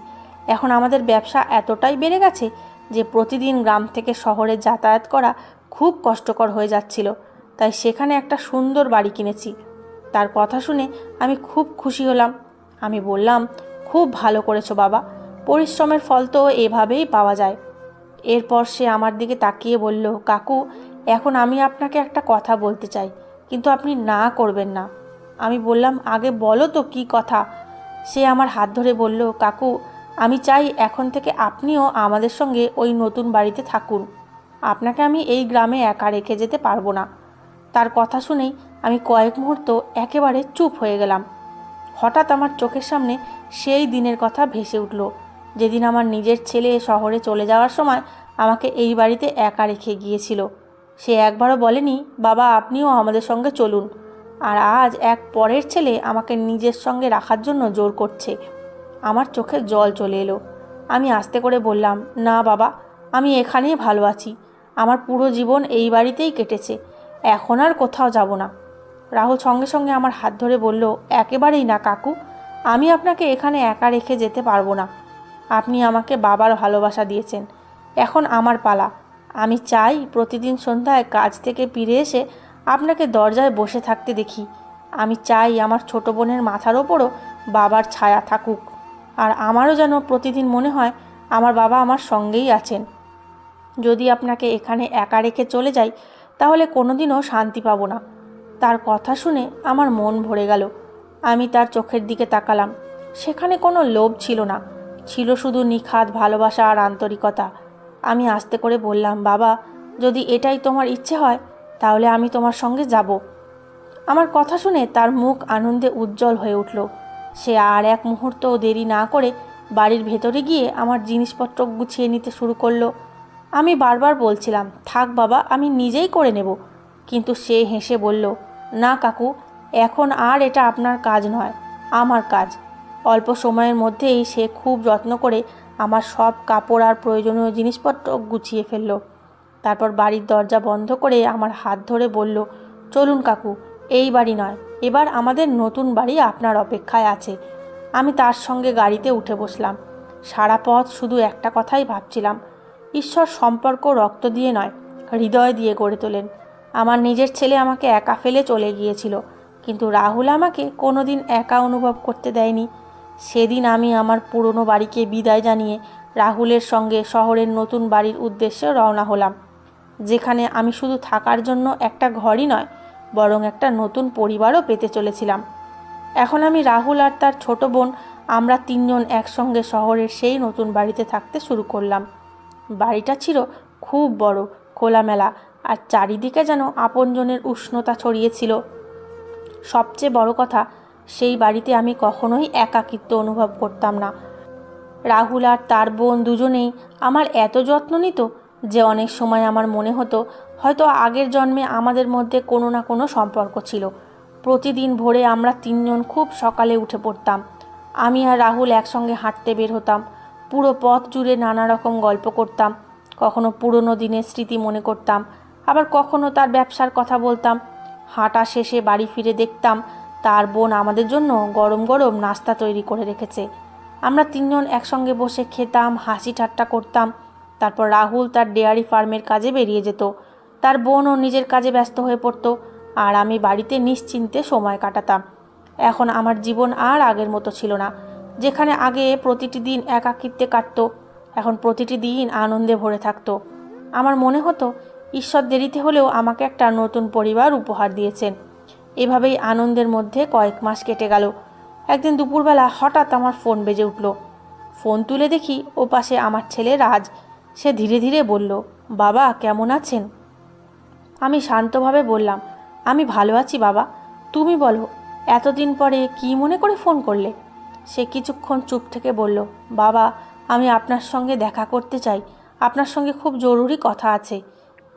এখন আমাদের ব্যবসা এতটাই বেড়ে গেছে যে প্রতিদিন গ্রাম থেকে শহরে যাতায়াত করা খুব কষ্টকর হয়ে যাচ্ছিল। তাই সেখানে একটা সুন্দর বাড়ি কিনেছি। তার কথা শুনে আমি খুব খুশি হলাম। আমি বললাম, খুব ভালো করেছো বাবা, পরিশ্রমের ফল তো এভাবেই পাওয়া যায়। এরপর সে আমার দিকে তাকিয়ে বলল, কাকু, এখন আমি আপনাকে একটা কথা বলতে চাই, কিন্তু আপনি না করবেন না। আমি বললাম, আগে বলো তো কী কথা। সে আমার হাত ধরে বলল, কাকু, আমি চাই এখন থেকে আপনিও আমাদের সঙ্গে ওই নতুন বাড়িতে থাকুন। আপনাকে আমি এই গ্রামে একা রেখে যেতে পারবো না। তার কথা শুনেই আমি কয়েক মুহূর্ত একেবারে চুপ হয়ে গেলাম। হঠাৎ আমার চোখের সামনে সেই দিনের কথা ভেসে উঠল, যেদিন আমার নিজের ছেলে শহরে চলে যাওয়ার সময় আমাকে এই বাড়িতে একা রেখে গিয়েছিল। সে একবারও বলেনি, বাবা, আপনিও আমাদের সঙ্গে চলুন। আর আজ এক পরের ছেলে আমাকে নিজের সঙ্গে রাখার জন্য জোর করছে। আমার চোখে জল চলে এলো। আমি আস্তে করে বললাম, না বাবা, আমি এখানেই ভালো আছি। আমার পুরো জীবন এই বাড়িতেই কেটেছে, এখন আর কোথাও যাব না। রাহুল সঙ্গে সঙ্গে আমার হাত ধরে বলল, একেবারেই না কাকু, আমি আপনাকে এখানে একা রেখে যেতে পারবো না। আপনি আমাকে বাবার ভালোবাসা দিয়েছেন, এখন আমার পালা। আমি চাই প্রতিদিন সন্ধ্যায় কাজ থেকে ফিরে এসে আপনাকে দরজায় বসে থাকতে দেখি। আমি চাই আমার ছোট বোনের মাথার ওপরও বাবার ছায়া থাকুক। আর আমারও যেন প্রতিদিন মনে হয় আমার বাবা আমার সঙ্গেই আছেন। যদি আপনাকে এখানে একা রেখে চলে যাই তাহলে কোনোদিনও শান্তি পাবো না। তার কথা শুনে আমার মন ভরে গেল। আমি তার চোখের দিকে তাকালাম। সেখানে কোনো লোভ ছিল না, ছিল শুধু নিখাদ ভালোবাসা আর আন্তরিকতা। আমি আস্তে করে বললাম, বাবা, যদি এটাই তোমার ইচ্ছে হয় তাহলে আমি তোমার সঙ্গে যাব। আমার কথা শুনে তার মুখ আনন্দে উজ্জ্বল হয়ে উঠল। সে আর এক মুহূর্তও দেরি না করে বাড়ির ভেতরে গিয়ে আমার জিনিসপত্র গুছিয়ে নিতে শুরু করলো। আমি বারবার বলছিলাম, থাক বাবা, আমি নিজেই করে নেব। কিন্তু সে হেসে বলল, না কাকু, এখন আর এটা আপনার কাজ নয়, আমার কাজ। অল্প সময়ের মধ্যেই সে খুব যত্ন করে আমার সব কাপড় আর প্রয়োজনীয় জিনিসপত্র গুছিয়ে ফেলল। তারপর বাড়ির দরজা বন্ধ করে আমার হাত ধরে বলল, চলুন কাকু, এই বাড়ি নয়, এবার আমাদের নতুন বাড়ি আপনার অপেক্ষায় আছে। আমি তার সঙ্গে গাড়িতে উঠে বসলাম। সারা পথ শুধু একটা কথাই ভাবছিলাম, ঈশ্বর সম্পর্ক রক্ত দিয়ে নয়, হৃদয় দিয়ে গড়ে তোলেন। আমার নিজের ছেলে আমাকে একা ফেলে চলে গিয়েছিল, কিন্তু রাহুল আমাকে কোনোদিন একা অনুভব করতে দেয়নি। সেদিন আমি আমার পুরনো বাড়িকে বিদায় জানিয়ে রাহুলের সঙ্গে শহরের নতুন বাড়ির উদ্দেশ্যে রওনা হলাম, যেখানে আমি শুধু থাকার জন্য একটা ঘরই নয়, বরং একটা নতুন পরিবারও পেতে চলেছিলাম। এখন আমি, রাহুল আর তার ছোট বোন, আমরা তিনজন একসঙ্গে শহরের সেই নতুন বাড়িতে থাকতে শুরু করলাম। বাড়িটা ছিল খুব বড়, খোলামেলা, আর চারিদিকে যেন আপনজনের উষ্ণতা ছড়িয়েছিল। সবচেয়ে বড় কথা, সেই বাড়িতে আমি কখনোই একাকিত্ব অনুভব করতাম না। রাহুল আর তার বোন দুজনেই আমার এত যত্ন নিত যে অনেক সময় আমার মনে হতো হয়তো আগের জন্মে আমাদের মধ্যে কোনো না কোনো সম্পর্ক ছিল। প্রতিদিন ভোরে আমরা তিনজন খুব সকালে উঠে পড়তাম। আমি আর রাহুল একসঙ্গে হাঁটতে বের হতাম। পুরো পথ জুড়ে নানা রকম গল্প করতাম। কখনো পুরনো দিনের স্মৃতি মনে করতাম, আবার কখনো তার ব্যবসার কথা বলতাম। হাঁটা শেষে বাড়ি ফিরে দেখতাম তার বোন আমাদের জন্য গরম গরম নাস্তা তৈরি করে রেখেছে। আমরা তিনজন একসঙ্গে বসে খেতাম, হাসি ঠাট্টা করতাম। তারপর রাহুল তার ডেয়ারি ফার্মের কাজে বেরিয়ে যেত, তার বোনও নিজের কাজে ব্যস্ত হয়ে পড়তো, আর আমি বাড়িতে নিশ্চিন্তে সময় কাটাতাম। এখন আমার জীবন আর আগের মতো ছিল না। যেখানে আগে প্রতিটি দিন একাকিত্বে কাটতো, এখন প্রতিটি দিন আনন্দে ভরে থাকতো। আমার মনে হতো ঈশ্বর দেরিতে হলেও আমাকে একটা নতুন পরিবার উপহার দিয়েছেন। এভাবেই আনন্দের মধ্যে কয়েক মাস কেটে গেল। একদিন দুপুরবেলা হঠাৎ আমার ফোন বেজে উঠল। ফোন তুলে দেখি ওপাশে আমার ছেলে রাজ। সে ধীরে ধীরে বলল, বাবা কেমন আছেন? আমি শান্তভাবে বললাম, আমি ভালো আছি বাবা, তুমি বলো, এতদিন পরে কী মনে করে ফোন করলে? সে কিছুক্ষণ চুপ থেকে বলল, বাবা, আমি আপনার সঙ্গে দেখা করতে চাই, আপনার সঙ্গে খুব জরুরি কথা আছে।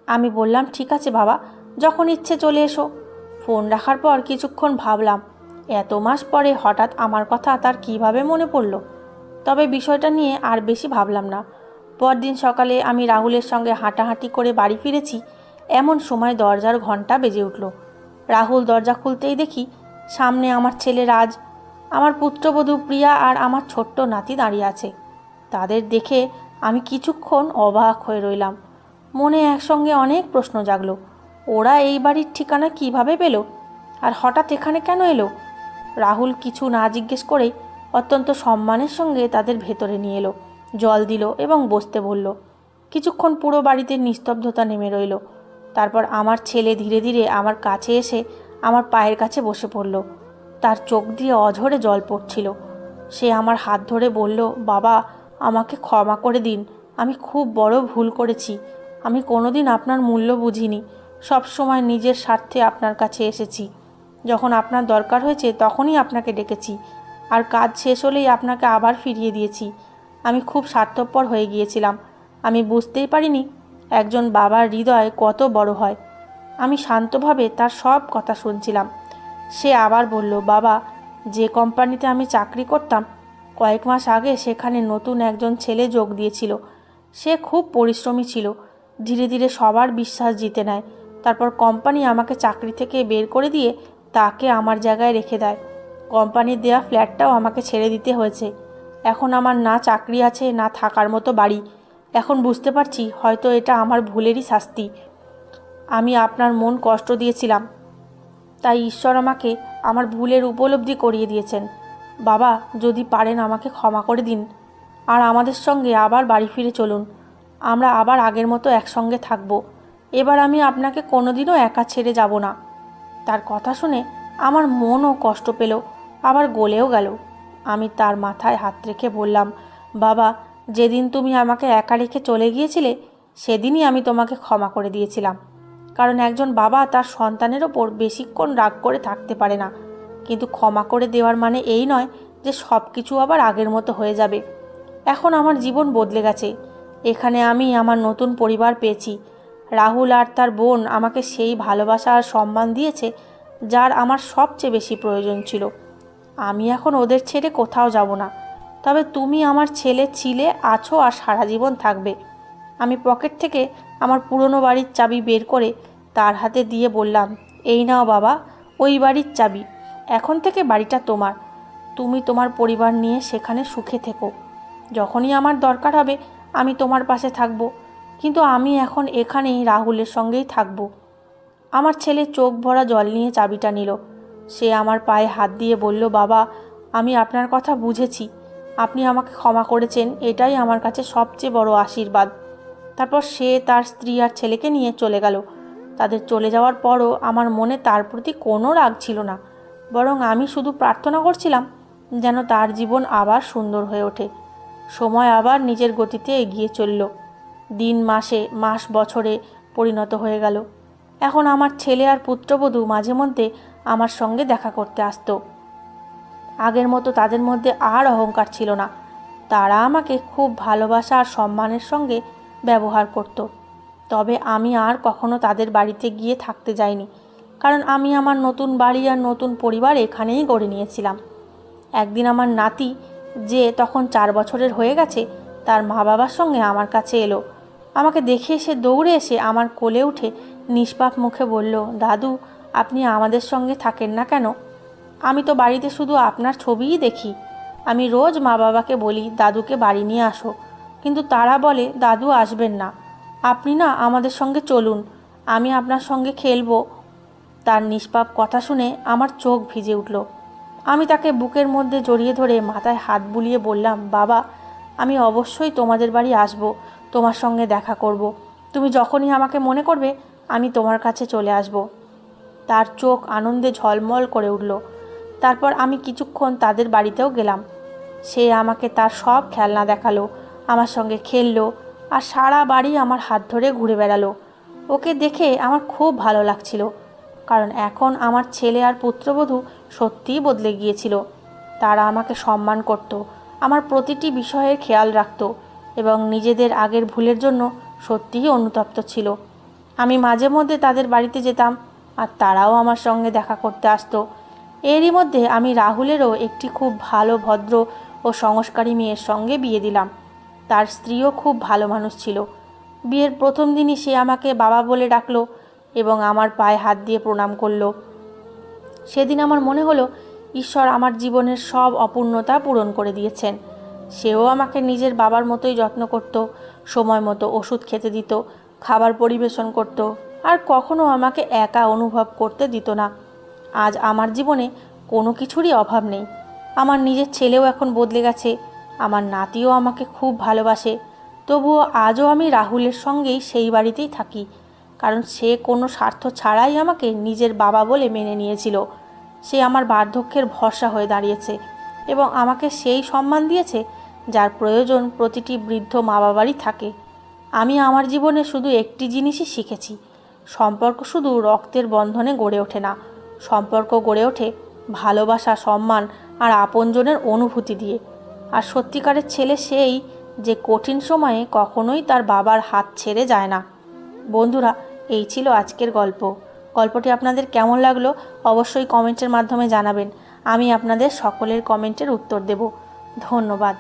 আমি বললাম, ঠিক আছে বাবা, যখন ইচ্ছে চলে এসো। ফোন রাখার পর কিছুক্ষণ ভাবলাম, এত মাস পরে হঠাৎ আমার কথা তার কিভাবে মনে পড়ল। তবে বিষয়টা নিয়ে আর বেশি ভাবলাম না। পরদিন সকালে আমি রাহুলের সঙ্গে হাঁটাহাঁটি করে বাড়ি ফিরেছি, এমন সময় দরজার ঘণ্টা বেজে উঠল। রাহুল দরজা খুলতেই দেখি সামনে আমার ছেলে রাজ, আমার পুত্রবধূ প্রিয়া আর আমার ছোট্ট নাতি দাঁড়িয়ে আছে। তাদের দেখে আমি কিছুক্ষণ অবাক হয়ে রইলাম। মনে একসঙ্গে অনেক প্রশ্ন জাগলো। ওরা এই বাড়ির ঠিকানা কিভাবে পেল, আর হঠাৎ এখানে কেন এলো? রাহুল কিছু না জিজ্ঞেস করেই অত্যন্ত সম্মানের সঙ্গে তাদের ভেতরে নিয়ে এলো, জল দিল এবং বসতে বলল। কিছুক্ষণ পুরো বাড়িতে নিস্তব্ধতা নেমে রইল। তারপর আমার ছেলে ধীরে ধীরে আমার কাছে এসে আমার পায়ের কাছে বসে পড়ল। তার চোখ দিয়ে অঝরে জল পড়ছিল। সে আমার হাত ধরে বলল, বাবা, আমাকে ক্ষমা করে দিন, আমি খুব বড় ভুল করেছি। আমি কোনোদিন আপনার মূল্য বুঝিনি, সব সময় নিজের স্বার্থে আপনার কাছে এসেছি। যখন আপনার দরকার হয়েছে তখনই আপনাকে ডেকেছি, আর কাজ শেষ হলেই আপনাকে আবার ফিরিয়ে দিয়েছি। আমি খুব স্বার্থপর হয়ে গিয়েছিলাম, আমি বুঝতেই পারিনি একজন বাবার হৃদয় কত বড় হয়। আমি শান্তভাবে তার সব কথা শুনছিলাম। সে আবার বলল, বাবা, যে কোম্পানিতে আমি চাকরি করতাম কয়েক মাস আগে সেখানে নতুন একজন ছেলে যোগ দিয়েছিল। সে খুব পরিশ্রমী ছিল, ধীরে ধীরে সবার বিশ্বাস জিতে নেয়। তারপর কোম্পানি আমাকে চাকরি থেকে বের করে দিয়ে তাকে আমার জায়গায় রেখে দেয়। কোম্পানির দেওয়া ফ্ল্যাটটাও আমাকে ছেড়ে দিতে হয়েছে। এখন আমার না চাকরি আছে, না থাকার মতো বাড়ি। এখন বুঝতে পারছি হয়তো এটা আমার ভুলেরই শাস্তি। আমি আপনার মন কষ্ট দিয়েছিলাম, তাই ঈশ্বর আমাকে আমার ভুলের উপলব্ধি করিয়ে দিয়েছেন। বাবা, যদি পারেন আমাকে ক্ষমা করে দিন। আর আমাদের সঙ্গে আবার বাড়ি ফিরে চলুন। আমরা আবার আগের মতো একসঙ্গে থাকব। এবার আমি আপনাকে কোনোদিনও একা ছেড়ে যাব না। তার কথা শুনে আমার মনও কষ্ট পেল, আবার গলেও গেল। আমি তার মাথায় হাত রেখে বললাম, বাবা, যেদিন তুমি আমাকে একা রেখে চলে গিয়েছিলে সেদিনই আমি তোমাকে ক্ষমা করে দিয়েছিলাম। কারণ একজন বাবা তার সন্তানের ওপর বেশিক্ষণ রাগ করে থাকতে পারে না। কিন্তু ক্ষমা করে দেওয়ার মানে এই নয় যে সব কিছু আবার আগের মতো হয়ে যাবে। এখন আমার জীবন বদলে গেছে। এখানে আমি আমার নতুন পরিবার পেয়েছি। রাহুল আর তার বোন আমাকে সেই ভালোবাসা আর সম্মান দিয়েছে যার আমার সবচেয়ে বেশি প্রয়োজন ছিল। আমি এখন ওদের ছেড়ে কোথাও যাব না। তবে তুমি আমার ছেলে ছিলে, আছো আর সারা জীবন থাকবে। আমি পকেট থেকে আমার পুরনো বাড়ির চাবি বের করে তার হাতে দিয়ে বললাম, এই নাও বাবা, ওই বাড়ির চাবি। এখন থেকে বাড়িটা তোমার। তুমি তোমার পরিবার নিয়ে সেখানে সুখে থেকো। যখনই আমার দরকার হবে আমি তোমার পাশে থাকব। কিন্তু আমি এখন এখানেই রাহুলের সঙ্গেই থাকব। আমার ছেলে চোখ ভরা জল নিয়ে চাবিটা নিল। সে আমার পায়ে হাত দিয়ে বলল, বাবা, আমি আপনার কথা বুঝেছি। আপনি আমাকে ক্ষমা করেছেন, এটাই আমার কাছে সবচেয়ে বড় আশীর্বাদ। তারপর সে তার স্ত্রী আর ছেলেকে নিয়ে চলে গেল। তাদের চলে যাওয়ার পরও আমার মনে তার প্রতি কোনো রাগ ছিল না। বরং আমি শুধু প্রার্থনা করছিলাম যেন তার জীবন আবার সুন্দর হয়ে ওঠে। সময় আবার নিজের গতিতে এগিয়ে চলল। দিন মাসে, মাস বছরে পরিণত হয়ে গেল। এখন আমার ছেলে আর পুত্রবধূ মাঝে মধ্যে আমার সঙ্গে দেখা করতে আসতো। আগের মতো তাদের মধ্যে আর অহংকার ছিল না। তারা আমাকে খুব ভালোবাসা আর সম্মানের সঙ্গে ব্যবহার করত। তবে আমি আর কখনো তাদের বাড়িতে গিয়ে থাকতে যাইনি, কারণ আমি আমার নতুন বাড়ি আর নতুন পরিবার এখানেই গড়ে নিয়েছিলাম। একদিন আমার নাতি, যে তখন 4 বছরের হয়ে গেছে, তার মা বাবার সঙ্গে আমার কাছে এলো। আমাকে দেখে এসে দৌড়ে এসে আমার কোলে উঠে নিষ্পাপ মুখে বলল, দাদু, আপনি আমাদের সঙ্গে থাকেন না কেন? আমি তো বাড়িতে শুধু আপনার ছবিই দেখি। আমি রোজ মা বাবাকে বলি দাদুকে বাড়ি নিয়ে আসো, কিন্তু তারা বলে দাদু আসবেন না। আপনি না আমাদের সঙ্গে চলুন, আমি আপনার সঙ্গে খেলবো। তার নিষ্পাপ কথা শুনে আমার চোখ ভিজে উঠল। আমি তাকে বুকের মধ্যে জড়িয়ে ধরে মাথায় হাত বুলিয়ে বললাম, বাবা, আমি অবশ্যই তোমাদের বাড়ি আসব, তোমার সঙ্গে দেখা করব। তুমি যখনই আমাকে মনে করবে আমি তোমার কাছে চলে আসব। তার চোখ আনন্দে ঝলমল করে উঠল। তারপর আমি কিছুক্ষণ তাদের বাড়িতেও গেলাম। সে আমাকে তার সব খেলনা দেখালো, আমার সঙ্গে খেললো, আর সারা বাড়ি আমার হাত ধরে ঘুরে বেড়ালো। ওকে দেখে আমার খুব ভালো লাগছিল, কারণ এখন আমার ছেলে আর পুত্রবধূ সত্যিই বদলে গিয়েছিল। তারা আমাকে সম্মান করত, আমার প্রতিটি বিষয়ের খেয়াল রাখত এবং নিজেদের আগের ভুলের জন্য সত্যিই অনুতপ্ত ছিল। আমি মাঝে মধ্যে তাদের বাড়িতে যেতাম আর তারাও আমার সঙ্গে দেখা করতে আসতো। এরই মধ্যে আমি রাহুলেরও একটি খুব ভালো, ভদ্র ও সংস্কারী মেয়ের সঙ্গে বিয়ে দিলাম। তার স্ত্রীও খুব ভালো মানুষ ছিল। বিয়ের প্রথম দিনই সে আমাকে বাবা বলে ডাকলো এবং আমার পায়ে হাত দিয়ে প্রণাম করলো। সেদিন আমার মনে হলো ঈশ্বর আমার জীবনের সব অপূর্ণতা পূরণ করে দিয়েছেন। সেও আমাকে নিজের বাবার মতোই যত্ন করত, সময় মতো ওষুধ খেতে দিত, খাবার পরিবেশন করত, আর কখনো আমাকে একা অনুভব করতে দিত না। আজ আমার জীবনে কোনো কিছুরই অভাব নেই। আমার নিজের ছেলেও এখন বদলে গেছে, আমার নাতিও আমাকে খুব ভালোবাসে। তবুও আজও আমি রাহুলের সঙ্গেই সেই বাড়িতেই থাকি, কারণ সে কোনো স্বার্থ ছাড়াই আমাকে নিজের বাবা বলে মেনে নিয়েছিল। সে আমার বার্ধক্যের ভরসা হয়ে দাঁড়িয়েছে এবং আমাকে সেই সম্মান দিয়েছে যার প্রয়োজন প্রতিটি বৃদ্ধ মা বাবারই থাকে। আমি আমার জীবনে শুধু একটি জিনিসই শিখেছি, সম্পর্ক শুধু রক্তের বন্ধনে গড়ে ওঠে না, সম্পর্ক গড়ে ওঠে ভালোবাসা, সম্মান আর আপনজনের অনুভূতি দিয়ে। আর সত্যিকারের ছেলে সেই যে কঠিন সময়ে কখনোই তার বাবার হাত ছেড়ে যায় না। বন্ধুরা, এই ছিল আজকের গল্প। গল্পটি আপনাদের কেমন লাগলো অবশ্যই কমেন্টের মাধ্যমে জানাবেন। আমি আপনাদের সকলের কমেন্টের উত্তর দেব। ধন্যবাদ।